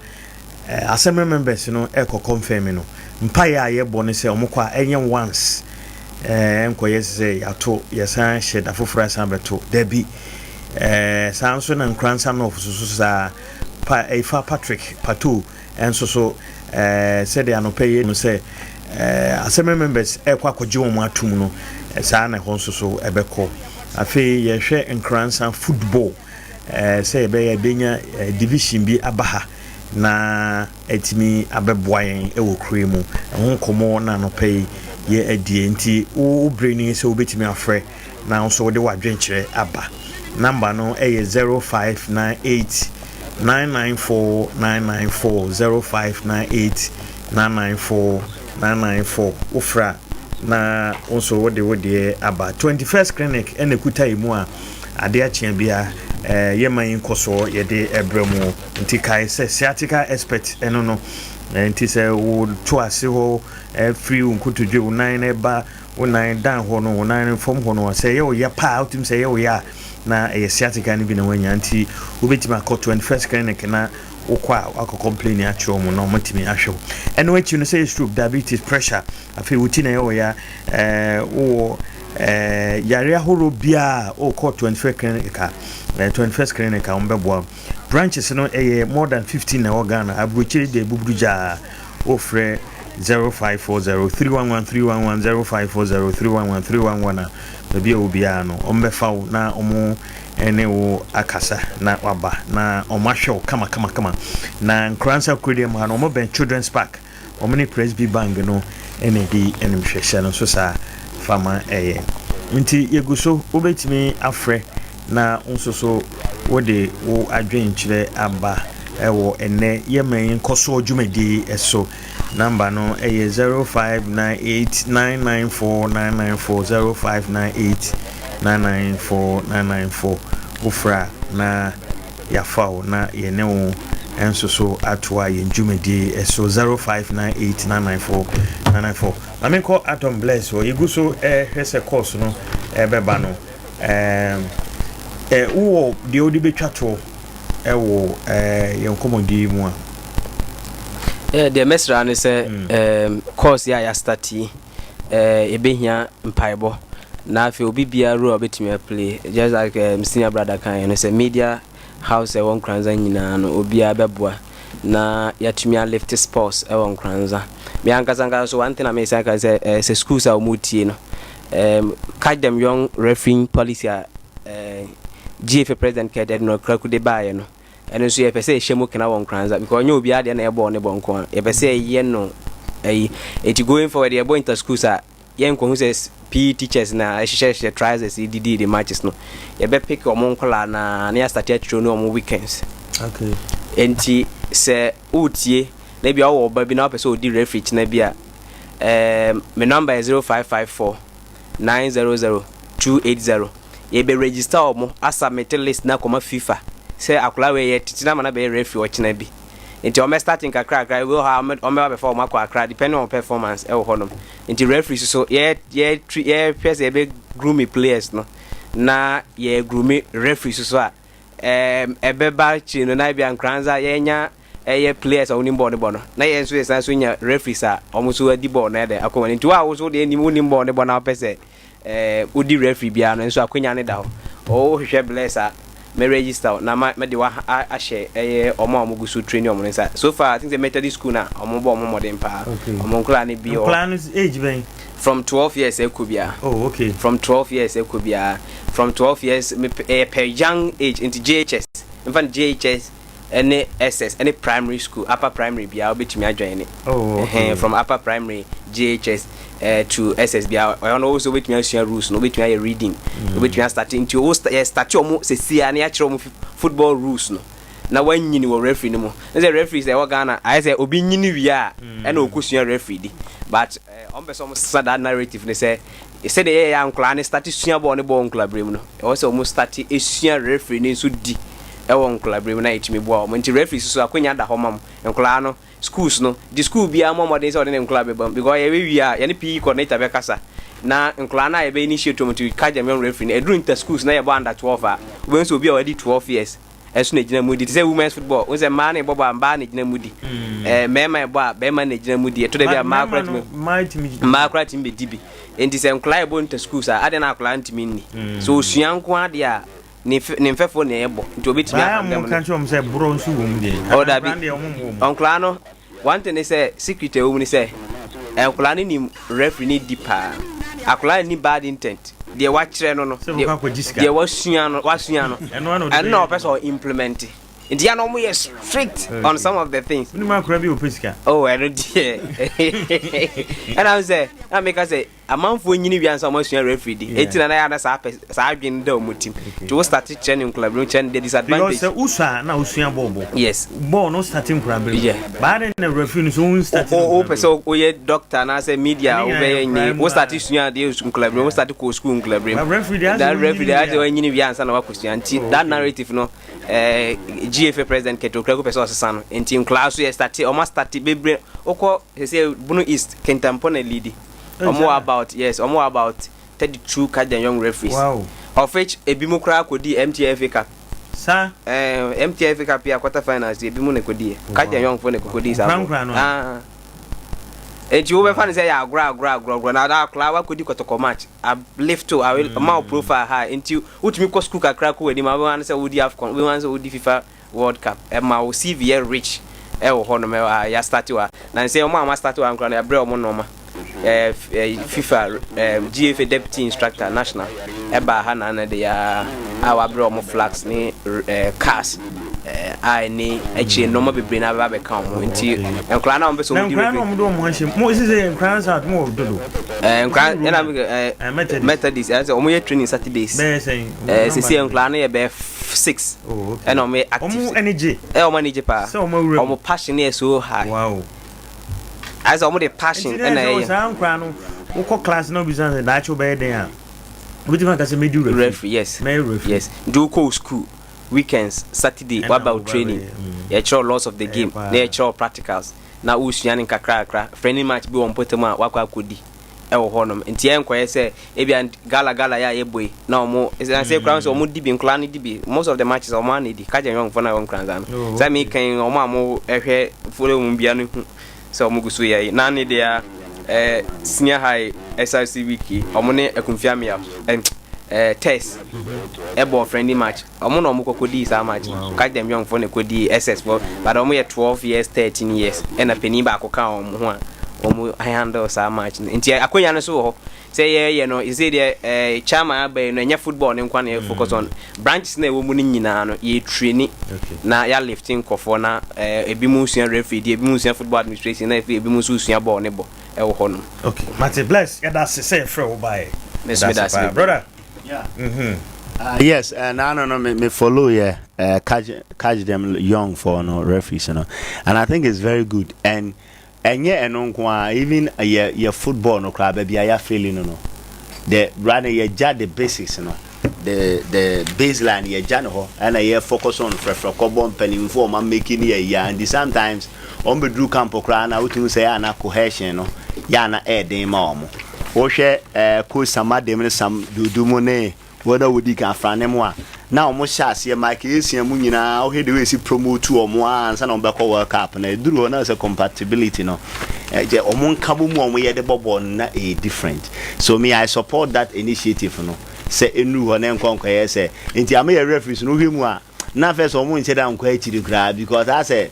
assembly members no eko confirm no mpaya ye bone se omokwa enye once enkoye se yato yesan shed afofra san beto debi sanso na nkransa no ofususu sa Efa Patrick Patu enso so said they are no pay no say assembly members ekwa kwaje omo atum no sa na ho so ebeko afi ye hwe nkransa football say be benya division bi abaha na etimi abeboayen ewo kremu ho komo na no pay ye adie nti wo braining se obetimi afre na so de wadwenkyere aba number no 0598 994 0598 ufra na also wode aba 21st clinic ene kuta imu a ade achia bia yema yinkoso yede ebremu nti kai se sciatica expert eno no nti se wo to ase ho free unkutudwe unan eba unan dan ho no unan form ho no se ye o ya pa utim se ye o ya na sciatica ni bi na wanya nti obetima ko 21st clinic na okwa akọ complain acho mu no motimi ahwe eno achi no say stroke diabetes pressure afi wuti na ye o ya yare ahoro bia o ko 21st clinic 21st clinic a ombebo branches no more than 15 na Ghana abrochiri de bubruja ofre 0540311311 bia obia no ombefa na omo ene wo akasa na waba na omahwe kama na nkransa kredem ha no omo ben children's park omni presby bang no ene di enimhwehye no so sa fama nti yeguso obetimi afre na nsoso wode wo adwenkyere aba ewo ene yemen koso dwumadi eso number no 0598994994 0598994994 ufra na yafao na yenewo ensoso atwa yenjumedi eso 0598994994 amenko atom bless wo iguso hwese course no beba no wo de odi betwato ewo yenkomodi mu a the mesra ne se course ya starti ebehia mpaibo na afi obi bia ro obetimi play just like senior brother kan no se media house won kranza nyina no obi abeboa na yatumi lift sports won kranza me ankasanga so one thing I may say se schools are mutie no catch them young refereeing policy GFA president keded no krakude baye no eno so ye pese ehemu kana won kranza because onye obi ade na ebo ne bonko ye pese ye no it going forward ye inter schools are yen ko hu se PE teachers na ehye tries as EDD the matches no ye be pick omon kola na ya start atro no on weekends okay enti se utie na bia wo ba bi na pese odi referee na bia my number is 0554 900 280 ye be register omo asubmit list na koma FIFA say akola we ye titina mana be referee o china bi enti o me starting kakra we will have o me before makwa akra depending on performance e wo honom enti referee so ye person be groom players no na ye groom referee so a ebeba chi no na bia nkranza ye nya eye players a onimbo ne bono na ye so yesan so nya referees a omuso adi ball na de akoma enti wa wo so de ni onimbo ne bono pese udi referee bia no nso akwanya ne da ho o hwehwe blesser me register na me de wa a share omo gusu training omo nsa so far I think the Methodist school na omo bo omo modern pa omo nkula ne bi o plan is age ben From 12 years ekubia. Oh, okay. From 12 years ekubia. From 12 years per young age into JHS. In fact JHS any SS any primary school upper primary bia obetimi adwan ni. Oh, okay. From upper primary JHS to SS bia I also obetimi asua rules no obetimi reading. Obetimi starting to start omo se sia na akire omo football rules no. Na wan nyini wo referee no mo. Na say referee say wo Ghana I say obi nyini wi a e na okosua referee di. But on be some sad narrative they say the young clan start sua ball ne ball club brem no. E was almost start esua referee ne so di e won club brem na etimi ball. Mo nti referee so akwanya da ho mam. Nkla no schools no the school bia mo modern say o ne club bam because ye wi a ye ne PE coordinator be kasa. Na nkla na ye be initiate to kajam referee e dru inter schools na ye bo under 12 a. When so bia already 12 years. Esu na gina mudi say women's football we say man e bobo amba na gina mudi mema e boa be man na gina mudi to da bia market me dibi enti say nkla e bo into schools a ade na akla ntimi ni so suanko ade a ne mfefo na ebo nti obetimi am kan chom say bro nsu wo mu de o da bi nkla no one thing they say secret e wo mu say nkla ni referee ni deeper akla ni bad intent they watch no no they wasua no and no person implement it they are no more strict on some of the things oh I don't hear and I say I make us say a man for nyini wi ansa wasua referee di etina na ya na sa adwen da omutim to start training club no chen the disadvantage because usa na usua bobo yes ball no starting problem but na referee so starting oh person o ye doctor na say media o be ni o start usua dey club no start ko school club that referee dey nyini wi ansa na wakusua nti that narrative no GFA president Ketokra person asesa no nti class we start o ma start bebre okọ say Bunu East Kentampona lead more about 32 Kajan young referees. Wow. Of which Ebimukra could di MTFA Cup. Sir, MTFA Cup here quarterfinals. Ebimune could di Kajan young for the Codis. And you over fan say ya gra now that Klawa could di Kotoko match. I lift to I will more profile high into which me cost cook a crack with him. I want to would have we want to FIFA World Cup. And my CVL rich. Hono ya statue. Na say o ma statue an kra bre o mo no ma. FIFA GFA deputy instructor national eba ha na de ya our bro mo flags ni cars I ni echi no mo bebre na ba be kan mo nti enkra na mo be so di enkra no mo do mo hye mo isi say enkra sa mo dodo enkra na methodist as o mo ye training Saturdays be say sisi enkra na ye be 6 and o me active o mo energy o mo energy pa so o mo passion is so high. Wow. As almost a passion and I sound crown who class no business and actual bed there. What do you want to say? Do referee? Yes, yes. Do co school weekends, Saturday. What about training? Actual loss of the game, actual practicals. Now who's yanning kakra friendly match be on potema wakwa kudi. Ewo honum. Nti enko say ebi gala ya eboy. Now mo is I say crowns or mo dibi nklani dibi. Most of the matches are man di. Kaja young for na young crowns. Say me kan o ma mo ehwe follow mo bia no hu. So mugusu ya na ne dia senior high SRC wiki omone ekunfiamia test ebo friendly match omo no mukokodi sa match catch them young for ne kodi SS but omo ye 12 years 13 years and a penny ba akoka omo ho a omo handle sa match nti akonya no so ho say ye no is it chairman abai no nya football ne nkwa na focus on branches na ewo mu ni nyina no ye training na ya lifting kofo na ebimu sua referee ebimu sua football administration na ebimu sua ball ne bo e wo ho no okay Mate bless ya da say frɛ wo bye brother yeah yes and I don't know me follow catch them young for no referees you know and I think it's very good and yet even your football no club baby I feeling no the rather you judge the basics you know the baseline you judge ho and I focus on for carbon penny before man making and sometimes on be drew camp okra na we say na cohesion no ya na air dem mom wo hwe coach Samadem Sam Dudumone whether we di kan frane mo a na omo shase e Mike Esian mu nyina o he de we si promote omo ansa na ombekọ World Cup na duru na say compatibility no je omo nkabo mu omo ye de bobo na a different so me I support that initiative no say enu ho na nkonko ye say nti am ye referees no hwemu a na first omo nche da nkwa achiri kra because I say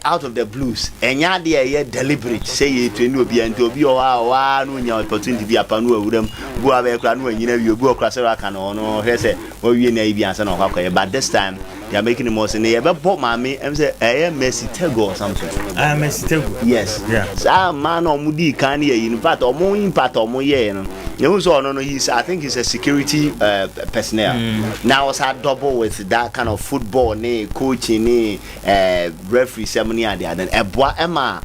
out of the blues enya de deliberate say you train obi and obi o wa no nya opportunity bi apa no awuram bu abekra no anyina bi obi okra se aka no no he say o wie na bi ansa na okwa but this time they are making the most in the bought mommy and say Messi Tego or something. Messi Tego. Yes. Yeah. So man or Mudi can hear in fact or more impact or more yeah. You know, no, I think he's a security personnel. Now was had double with that kind of football, coaching, referee ceremony and the other. Eboa Emma.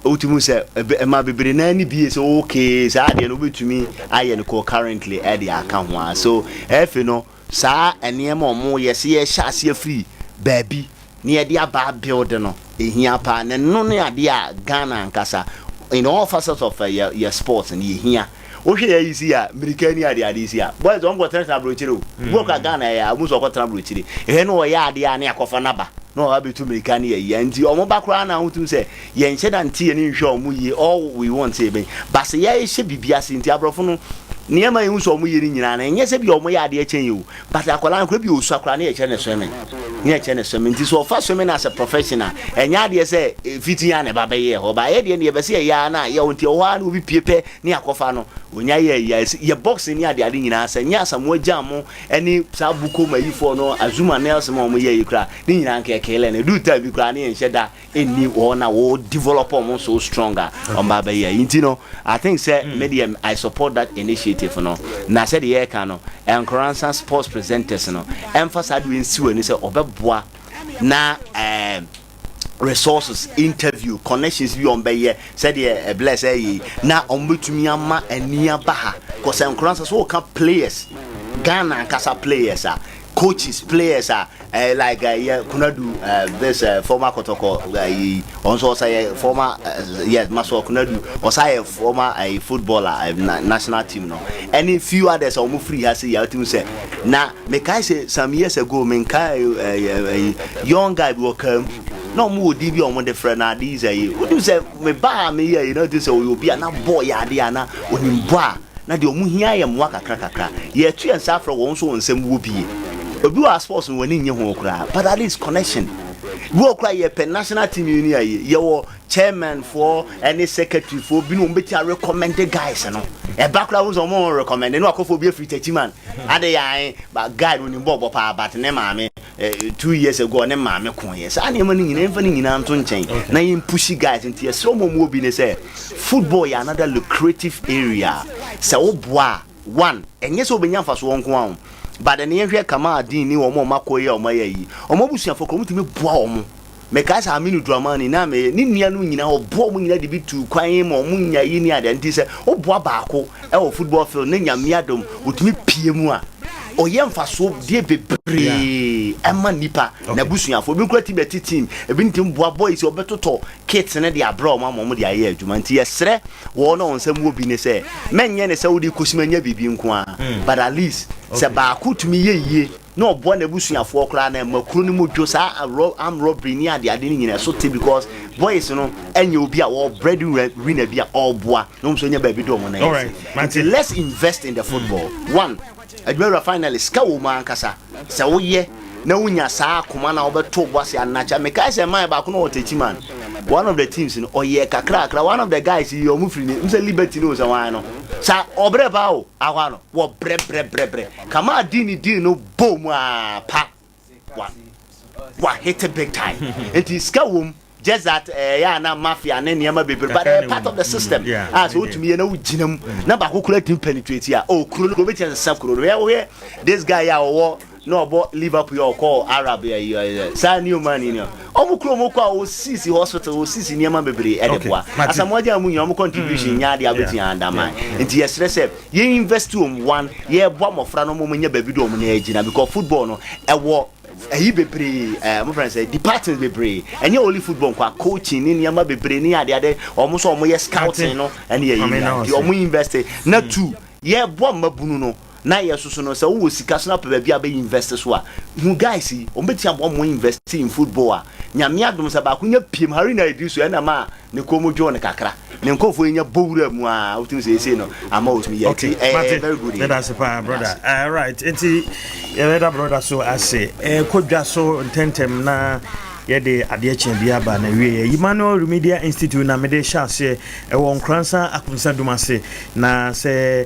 Ultimu say Emma be nani be so okay. So I didn't to me. I am currently at the account. So if you know. Sa eniemo mo yesi ye hyase free baby ne ade aba build no ehia pa ne no ne ade a Ghana nkasa in all facets of your sports and ehia o hwe ya isi ya American ade isi ya boys on go transfer brochire o go ka Ghana ya amuso go transfer brochire ehe no ya ade a ne akofa naba no ha betu American ya nti omo bakra na hutu se ye nche da ntie ne hwe omo yi all we want say ben but se ya hye bibia se nti abrofo no niema yi nso omo yeri nyina na enye se bi omo ya ade echen yi but akola nkra bi osu akola na eche ne swimming ne eche ne swimming nti so fa swimming as a professional enya ade se fitin ya ne baba ye ho ba ye de ne be se ya na ye wonti o ha na obi piepe ne akofa no onya ye boxing ni ade nyina se nya asamo agamo eni sabuko mayifo no azuma nelson ma omo ye yikra ne nyina nke ekele ne du ta bi kra ne enhye da eni wo na wo develop omo so stronger on baba ye nti no I think say medium I support that initiative no na said the air no NKORANZA sports presenters no emphasize we nsi ni say obeboa na resources interview connections bi on be said the bless na ombetumi ama ania baha cause NKORANZA so can players Ghana kasa players coaches players like Kunadu this former Kotoko also say former yes Maso Kunadu or say former footballer national team no any few others are free has say na make I say some years ago young guy will come no more DB on the friend na these what do say me ba me you know this will be an boy ya na onimba na de omu hia ye mo kakra ye tu en safra won so nsem wo bi obi wa sports won ni nye ho kra but at least connection wo kra ye pe national team union ye wo chairman for any secretary for bi no mbeti recommended guys no e bakra wo so mo recommend no akofo bi free techiman ade yan ba guide woni bobo pa but ne maame 2 years ago ne maame kon yes ane ma ni nyina mfa ni nyina nto nchen na yin pushy guys nti ye so mo obi ne say football ya another lucrative area so wo boa one enye so obenya mfa so wonko an but ne hwe kama adin ni wo mo makoye o mayi o mo busuafo ko mutime boa o mo meka sa aminu dramani na me ni nia no nyina o boa mo nyina de bi tu kwan mo mo nya yi ni ade nti se o boa baako e wo football field ne nyamia dom otumi pie mu a oyemfa so die bebre ema nipa na busuafo bi kura team ebi ntim boa boys obetoto kits ne de abra o mo de aye adwuma nti yesre wo no onsam wo bi ne se menye ne se wo de kosimanya bibi nko a but at least se baako tumi ye no boa na busuafo kura na makuru ni modwo sa am robbery ni ade ni nyina so te because boys no enye obi a wo bread winner bi a all boa no so nya ba bi do mo na yes let's invest in the football one adwera finally ska wo man kasa se wo ye na wunya saa akoma na obeto boase anacha me kai se man ba ko no techiman one of the teams no oye kakra one of the guys you omufri ni mse liberty no so wan no sa obre ba o awa no wo bre kama adini no boom pa wa hit a big time it is ska wo just that ya na mafia na niam bebre but part of the system as so to me na ujinam na ba kokura team penetrate here oh kuro no be chance self kuro we this guy ya wo no bo Liverpool or call Arab sa new man ni omo kuro mo kwa o sisi hospital o sisi niam bebre edeboa asamoja mu nyom contribution nya de abeti andama nti yesre se ye invest one ye bo amofra no mo nya baby do mo na agina because football no ewo ayi bebre my friend say departments bebre enye only football kwa coaching ni niam bebre ni ade omo so omo ye scouting no ene ye omo invest na two ye bo mabunu no na yesusu no say wo sika so na pa bia be invest so a you guys ombeti abo mo invest in football a nyame adom sa ba ko nya piem hari na edi so na ma ne komo jo ne kakra ne nkofo nya bowura mu a otum say no ama otumi ye very good that's a brother right enti brother so I say kodwa so ntentem na yɛde adeɛ kyɛn bi aba na wie Emmanuel Remedial Institute na mede hyase ɛwɔ nkransa akunsa dumase na sɛ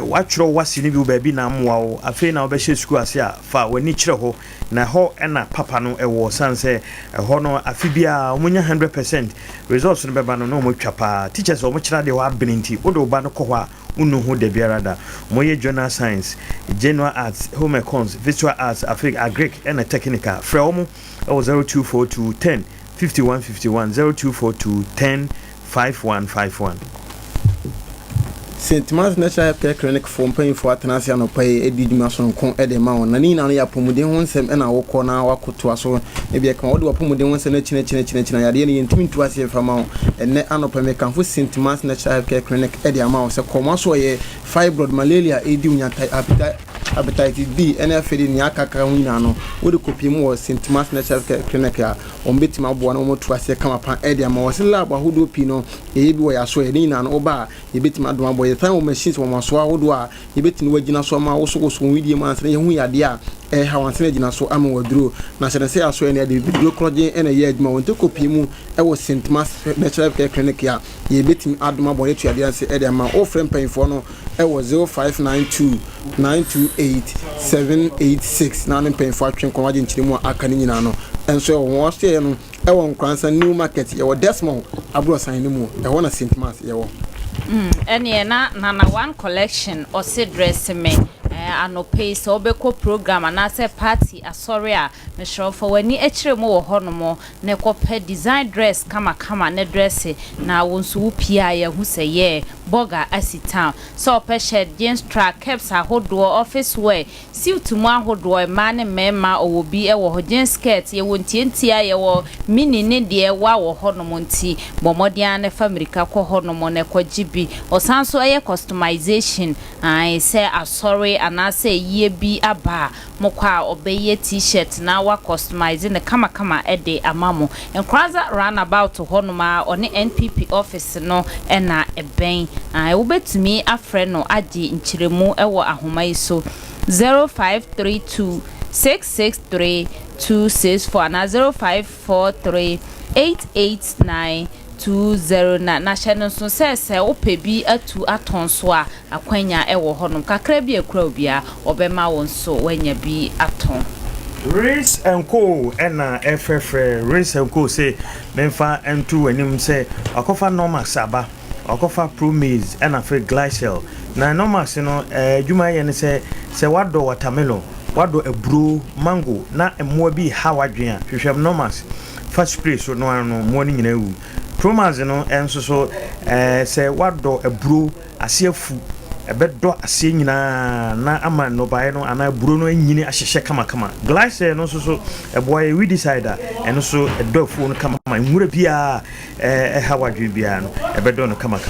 watwerɛ wasi ne bi baabi na ammoa wo afei na wobɛhyɛ school ase a fa wani kyerɛ hɔ na hɔ ɛna papa no ɛwɔ sanse ɛhɔ no afi bia omunya 100% results no bɛba no na omotwa pa teachers omokyerɛ de wa abinti wodo ba no kɔ hɔ a unu hu de biarada moye journal science general arts home econs visual arts afrik agric and technical from 0242 10 51 51 0242 10 5151 St. Martin's Natural Care Clinic for paying for Atanasi and pay a digimason con edema on Nina Yapumudin once and I walk on our to us so maybe I can order Pumudin once and a chin I didn't intend to us here from and net anopamican for St. Martin's Natural Care Clinic Eddie Mouse a commercial fibroid malaria edunya hepatitis B and a feeding Yaka Kawinano would a copy more St. Martin's Natural Care Clinic on Bitima Buano to us come upon Eddie Mouse lab who do pino a boy I saw Nina and Oba a bit my boy. The time machines when was swallowed, you bet in Wagina Soma also was one medium answer. We are there, how I'm saying, so I'm withdrew. National say I saw any of the glucose and a year more to copy mu. I was St. Mass Natural Care Clinic. You bet him add my boy to Adian say Eddie, my old friend paying for no. I was 0592 928 786. Now I'm paying for action commodity Chimo Akaninano. And so once there, I want Cranson New Market. You were Desmond, I brought sign no more. I want a St. Mass. Any na one collection or say dress me anope so obeko program and I say party sorry me sure for when ni echire mo ho mo na ekope design dress kama na dress na wonso upia ya hu say ye burger asitown so pe shed jeans track caps ahodo office wear suit mu ahodo ma ne mema owobi e wo jeans skirt ye wontientia ye wo mini ne de wa wo ho no nti bomodian ne fabrika ko ho no mo na kwajibi osanso eye customization I say sorry and I say ye bi aba mokwa obeye t-shirt na wa customize ne kama ede amamo nkranza roundabout honoma oni NPP office no na eben wo betumi afre no adi nchiremu ewo ahoma iso 0532 663 264 na 0543 889 20 na channel so say opebi atu atonso a akwanya ewo honum kakra bi ekura obia obema wonso wanya bi aton Race and Co ena FFR Race and Co say memfa entu anim say akofa normal saba akofa promise ena fe glycel na normal se no djuma ye ne say wado watermelon wado ebro mango na emmo bi hawadwen hwehwem normal first spray so no ano mo ni nyina wu Promise no enso so say wado ebro asiafu ebedo asie nyina na ama no bae no ana ebro no anyini ahyehye kama glycel no so eboy we decider eno so edofu no kama nwura bia hawadwe bia no ebedo no kama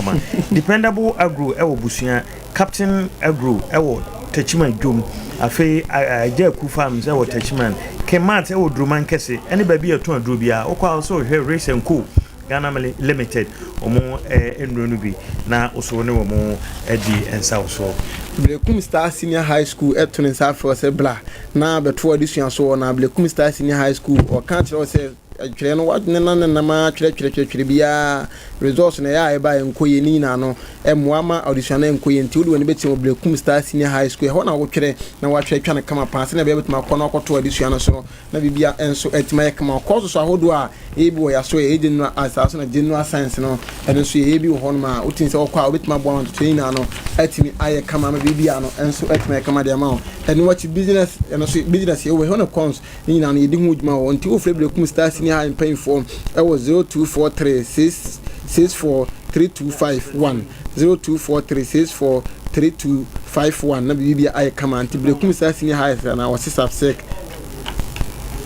dependable agro ewo busua captain agro ewo Techiman Jum afei Ajaku farms ewo Techiman kemat ewo druman kese ene baby eto adro bia okwa so hwe Race and Co Ghana Limited omo enrono bi na oso ne omo edi ensa oso Blekum Star Senior High School etunin sa for se bla na beto adisuan so na Blekum Star Senior High School o kan tire se twere no wadne na ma twere bia resource na ya eba enkoye ni na no emuama audition na enkoye nti wode woni beti Blekum Star Senior High School ho na wo twere na wa twere na kama pass na be betuma kono akoto audition no so na bibia enso etima kama course so ahodo a ebi wo ya so e di no asaso na general science no eno so ebi wo ho no ma utin se wo kwa obetuma bo no twere na no etimi aye kama ma bibia no enso etima kama de ma eno what business eno so business e wo ho no cons ni na no yedi hu djuma wo nti wo free Blekum Star Senior High paying for I was 0243643251 0243643251 na bibia aye kama anti Blekum Star Senior High na was subsec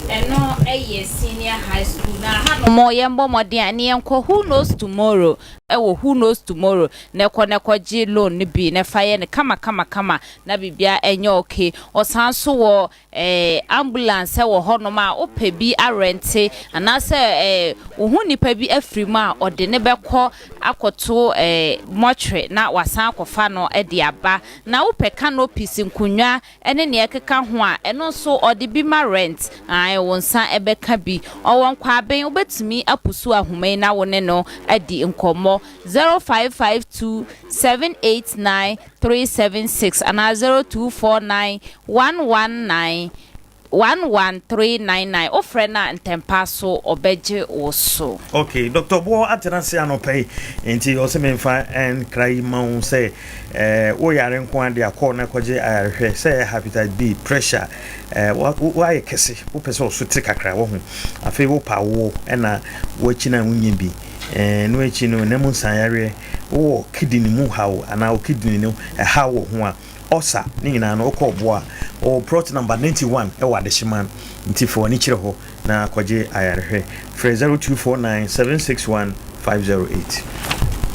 eno senior high school na ha mo yembo modian ne enko who knows tomorrow ewo who knows tomorrow na ekọ loan ni bi na faye ne kama na bibia enye okay osanso wo ambulance wo hono ma ope bi arente anase wo nipa bi afrima ode ne bekọ akoto motre na wasan akofa no de aba na ope canopies nkunwa ene ne ekeka ho a eno so ode bi ma rent ai wonsa ebeka bi owon kwa ben obetumi apusu ahumai na wone no adi nkomo 0552789376 and 024911911399 ofrena ntempaso obeje oso. Okay, Dr. Bo atenase anopai enti osememfa en krai maun say wo yare nko ade akọ na kwaje ayarhwe say hepatitis B pressure why kese wo pese oso tikakra wo ho afi wo pa wo na wo china nwunye bi no echi no na mun sanyare wo kidney mu hawo ana wo kidney no hawo ho a osa ni nyina no okọboa o plot number 91 ewa adehman nti fo ni kire ho na kwaje ayarhwe 0249761508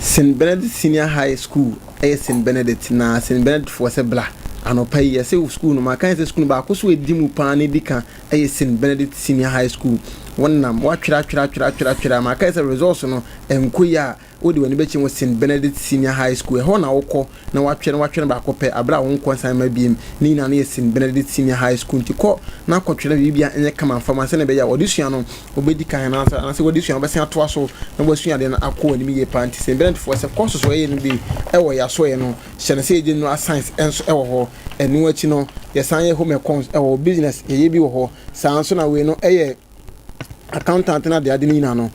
St. Benedict Senior High School St. Benedict na St. Benedict for sebla anopa ye se school no ma kan se school ba ko so edi mu pa ne dika St. Benedict Senior High School wonnam wa twira ma kan se results no enkoya odi wani bechi mo St. Benedict Senior High School ho na wokọ na wa twira ba ko pe abra won konsan ma biem ni na na St. Benedict Senior High School ti ko na ko twira bibia enye kama fama se na be ya odisua no obedi kan na se odisua be se ato so na bosua de na akọ ani mi ye pa nti St. Benedict for se course so ye no bi ewo ya so ye no hye se je no science enso ewo ho enu achi no ye san ye home econs ewo business ye bi wo ho san so na we no eye accountant na de adini na no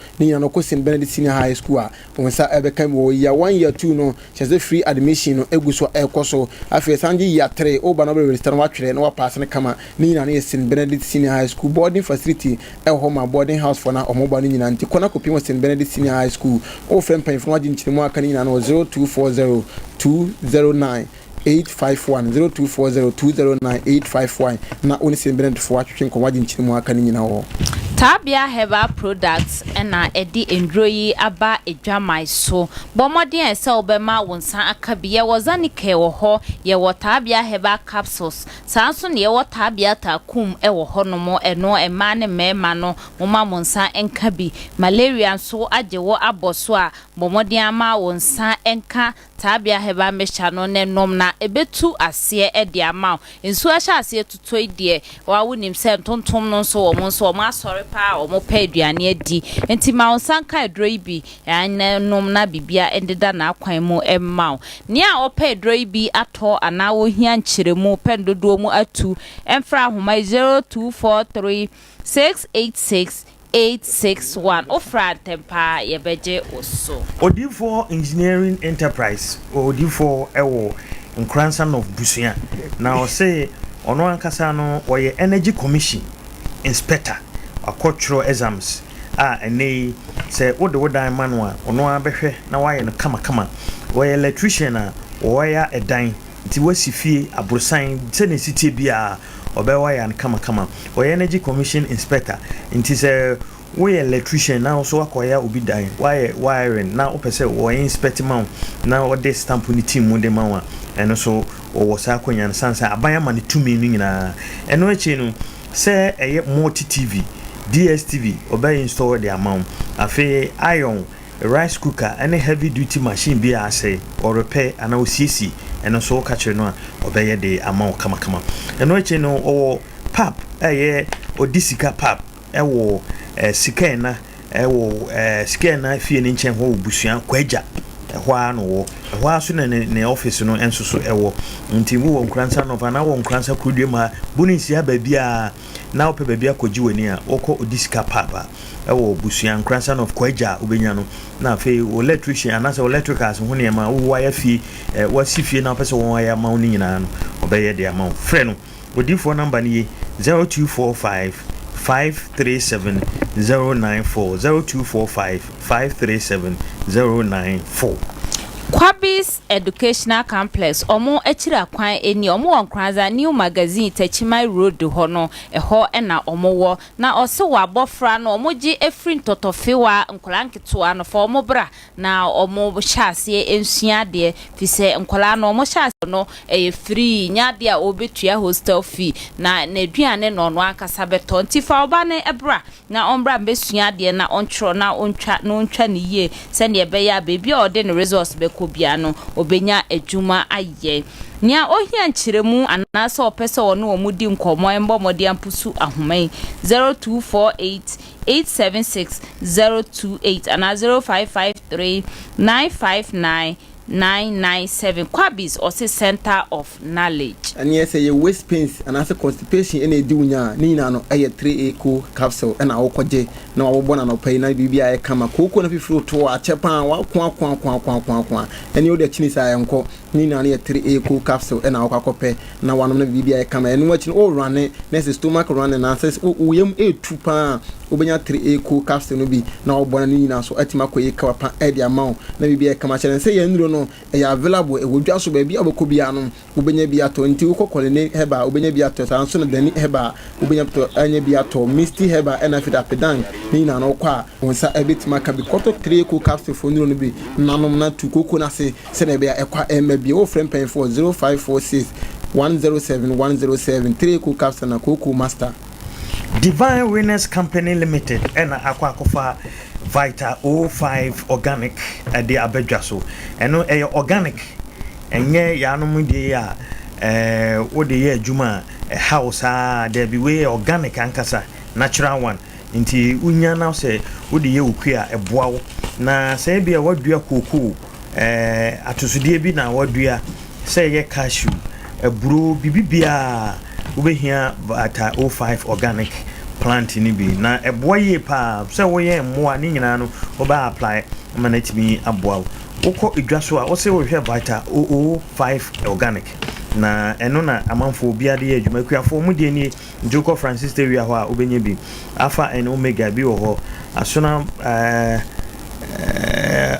ko St. Benedict Senior High School a wonsa ebeka wo year 1 year 2 no chese free admission no eguso ekoso afi sanji year 3 oba no be register wa twere na wa pass ne kama ni na St. Benedict Senior High School boarding facility home boarding house for na omoba ni nyina nti kona kopi St. Benedict Senior High School o frem pan from agin chirimu aka ni na no 0240 209 851 0240209851 na oni St. Benedict for atwetwe nko wagin chirimu aka ni nyina ho Tabia Herbal Products na edi endroyi aba edwamai so bomodin ese obema wonsan akabia wozanike wo ho ye wo Tabia Herbal Capsules sanso ne ye wo Tabia takum wo ho no mo eno ema ne mema no moma wonsan enkabi malaria so ajewo aboso a bomodin ama wonsan enka Tabia Herbal Mixture no ne nom na ebetu ase edi ama nsu ahya ase tutoi de wa wonim se ntontom no so wo mo so wo asore pa o mo pa aduane adi enti ma onsanka adroi bi nom na bibia endeda na akwan mu emma ne a o pa adroi bi ato ana wo hia nkyeremu pendodo mu atu emfra homa 0243686861 ofra tempa yebeje oso Odifo Engineering Enterprise Odifo ewo nkransan of Busia na o say ono ankasa no oye Energy Commission Inspector akotro exams ene say wodan manwa ono abehwe na waye no kama waye electrician waya edan nti wasifie abrosan se ne sitie bia obewa ya kama waye Energy Commission Inspector nti say we electrician na so akoya obi dan waye wiring na opese wo inspect man na wo de stamp ni team mu de manwa eno so wo sa akonya sansa abayama ne tumi ni nyina eno echi no say eye multi TV DSTV obey install the amount afi iron rice cooker any heavy duty machine be ase or repair and OCC and so catch no obey the amount kama eno echi no o pap odisika pap ewo sika na sika na fie ne nchen ho obusuan kwaja hwa no wo hwa so ne office no enso so ewo nti mu won kransa no na won kransa kudue ma bunisi ababia na ope babia koji wani a okọ odisika papa ewo obusuan kransa of kwaja obenya no na fe electrician anasa electricals ho ne ma wo waya fie wasi fie na pese won waya ma oni nyina no obeye de ama frɛ no odifo number ni 0245 537 094 0245 537 094 Kwabis Educational Complex omo echira kwan eni omo wonkranza new magazine Techimai Road hono eho na omo wo na ose wa abofra no omo gi efrin totofewa nkola nketo no fo omo bra na omo hyase ensua de fise nkola no omo hyase no free nya de a obetua hostel fee na aduane no no akasa beto ntifa oba ne ebra na ombra mbesua de na ontro na ontwa ne ye se ne be ya bebi ode ne resource be kobiano obenya adwuma aye nia ohia nkyeremu anasa opese wono omudi nkomo embo modi ampusu ahomai 0248876028 ana 0553959997 Kwabis ose Center of Knowledge and yes say waist pains and as constipation any do nya ni na no 3A co capsule and awokoje na wobona no pay na bibia e kama koko na fifuro to a chepan wa kwa any other chinisa yanko ni na 3A co capsule and awokope na wanom na bibia e kama enu wachi o run na stomach run na says o yem e2 pa obenya 3A co capsule no bi na wobona ni na so atima koye ka pa e dia ma na bibia e kama chere say ya nduro no e available e wodwa so ba bi abokobia no obenya bi ato nti ukokole ne heba obenya bi ato sanso na dani heba obenya to anya bi ato misty heba ena fida pedan ni na no kwa wonsa ebitima ka bi koto 3 ko capsule fo nduro no bi nanom na tu koko na se na be ekwa ema bi o frame pen for 0546 107 3 ko capsule na koko master Divine Winners Company Limited ena akwakofa Vita 05 organic ade abedwaso eno organic enye yanom de ya wode ye adwuma house there be way organic ankasa natural one nti unya na se wode ye okua eboawo na se bia wadua koko atosudie bi na wadua se ye cashew eburo bibibia ubehia Vita 05 organic plant ni bi na eboye pa se wo ye mmoa ni nyina no oba apply manatimi aboawo woko edwaso a wo se wo hwe Vita 05 organic na eno na amanfo obia de adwuma kuafo mu de ni Joko Francis Teria ho a obenye bi alpha and omega bi wo ho asona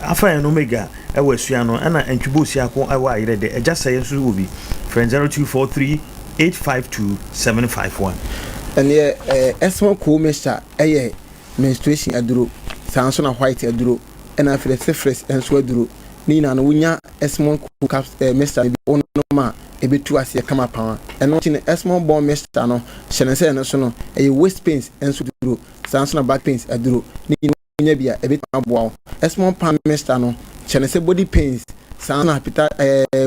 alpha and omega ewa sua no ana antwibosi ako ewa ayire de eja saye so wo bi friend 0243852751 and yeah esmo ko mesta eye menstruation aduro sanso na white aduro ena fere fresh enso aduro ni na no wunya esmo ko cap mesta bi ono ma ebetu ase kama pa eno chi ne esmo bon mesta no hyenese eno so no eye waist pains enso aduro sanso na back pains aduro ni wunya bia ebetu aboa esmo pan mesta no hyenese body pains sanso na pita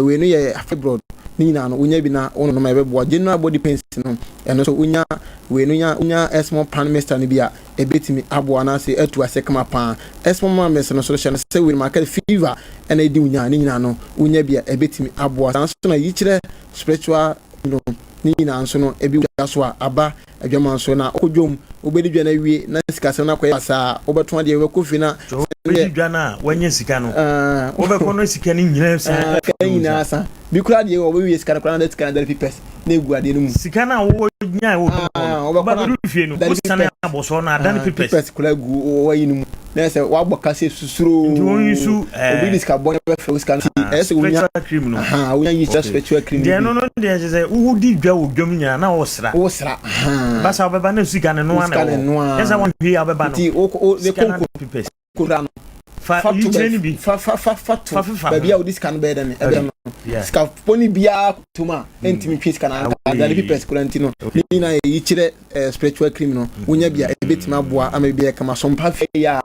we no ye fibroid ni na no unya bi na ono no mebebo general body pains no eno so unya we no unya esmo pan mester ni bia ebetimi abo na se atu ase kama pa esmo ma mester no so hye se we market fever ena edi unya ni na no unya bia ebetimi abo san so na yichire spiritual no ni na so no ebi so aba adwama so na okodwom obedi dwa na wie na sika se na koya sa obeto ade we kofi na obedi dwa na wanya sika no obekọ no sika ni nyina sa nyina sa bi kura de wo wie sika na kura na sika na dari pipes na egu ade no mu sika na wo nya wo obekọ fie no wo sika na aboso na adani pipes kura gu wo yi no mu na se wa gboka se susuro ndi won yisu obi sika bon be fe sika ese wonya cream no wonya yi special cream de no de je wo di dwa wo dwom nya na wo sra basa obeba na sika ne no ana esa won hwe obeba no ti o de konko pipes kura no fa baby a this can better than ever ska poni bia tuma entimi twis kana adari pipes kurantino ni na yi chire spiritual cream no wonya bia ebetima boa ama bia kama sompa fe ya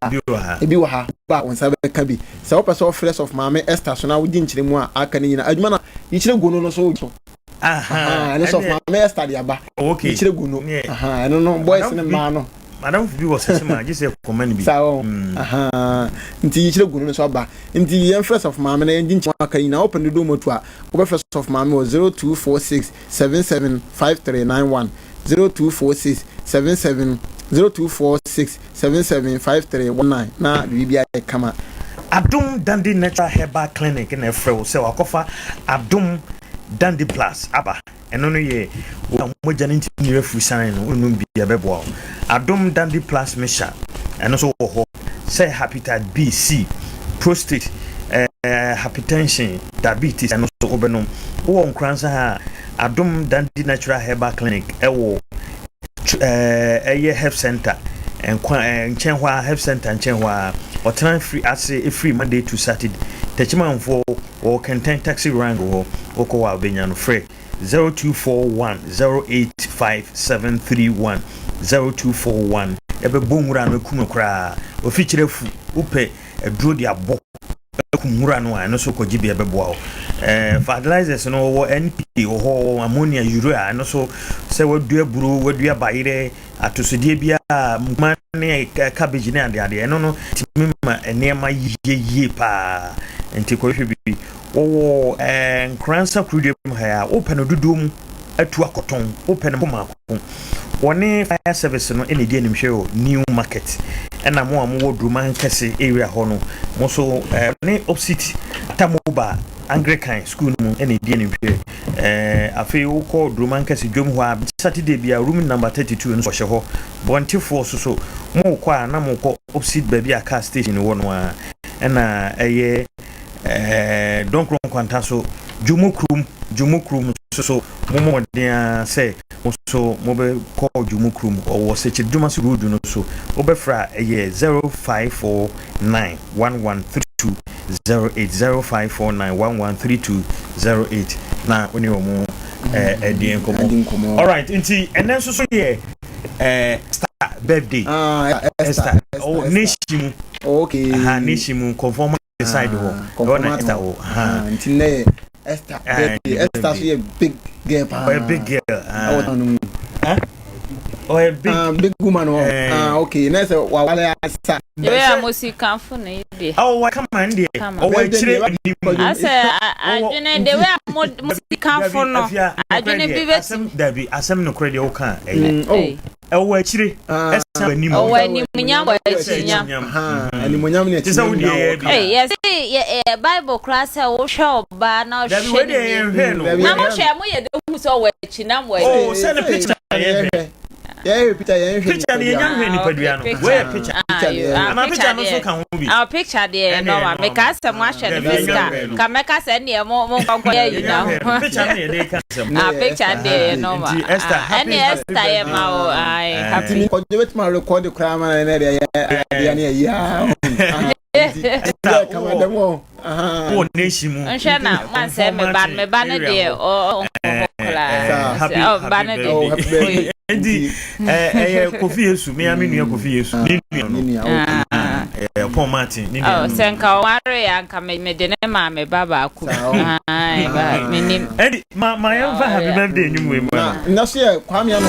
ebi wa ha ba onsa be ka bi se wo person fresh of mama Esther so na wodi nchire mu a aka ni nyina adwuma na yi chire gono no so aha ne so mama Esther dia ba yi chire gono aha no boys ne ma no madam fi was sema just say comment bi sawo aha nti yichire gunu no so ba nti yen first of mama na engine chwa kan na open the door moto a over first of mama was 0246775391 0246775319 na bibia kama Adum Dandy Natural Herbal Clinic na efrew se wakofa Adum Dandy Plus aba eno no ye mo jani ntini refu san no onum bia bebo Adum Dandy Plus mesha eno so ho say hepatitis B, C, prostate hypertension, diabetes, and also obenom. Who on Kranza Adum Dandi Natural Herbal Clinic, a health center, and Chenhua Health Center and Chenhua, or time free, I say free Monday to Saturday. Techiman for or content taxi rango or Kowa Benyan Frey 0241 085 731 0241. Ebe bongura no kumukra o feature fu upe dro dia bo kumura no an so kogibi ebe boa fertilizers no wo NP ho ammonia urea no so se wadua buru wadua bayire atosodie bia mane cabbage ne ade no timima enema yeye pa enti ko hwebi wo nkransa krudem ha open no dudum atu akoton open no makon woni fire service no ene die nimhwe new market ena mo amwo druman kese area ho no mo so ne opposite tamoba Anglican school no ene die nimhwe afi wo call druman kese dwom ho a Saturday bia room number 32 no so hye ho bontifo so mo kwa na mo ko opposite baby a car station wo no a ena eye don't kwanta so jumukrum so momo dia say so mobe call jumukrum or search jumasu road no so obefra 0549113208 0549113208 na oni omo edien komo. All right nti enen so ye star birthday Esther oh nishimu okay nishimu conform side ho gonna Esther ho nti ne Esther Esther so a big girl a big girl a big woman okay na say wa wale asa yeah music for na be come on there chire ase adwene de we music for no adwene bi be asem no credit o kan chire esa anim anim nyam anim nyam ne tisa wo dey yes Bible class wo hwe oba na hwe na mo hwe mo ye de hu so wa chi na mo send a picture picture ni nyam hwe ni padua no we picture ama picture no so kan ho bi our picture there no ma make us mo ahwe ne fiska ka make us ne mo konko ya you know picture ni dey kan sem picture there no ma any Esther ye ma o ai happy ko de bet ma record the crime na ne ya ya come on mo oh neshimu nsha man say me ban de o ban de Endi Kofi Yesu me amenu Kofi Yesu ni Paul Martin ni senka ware ya nka me de ne ma me baba aku ai ba me ni Endi ma happy birthday ni mu na so ye kwame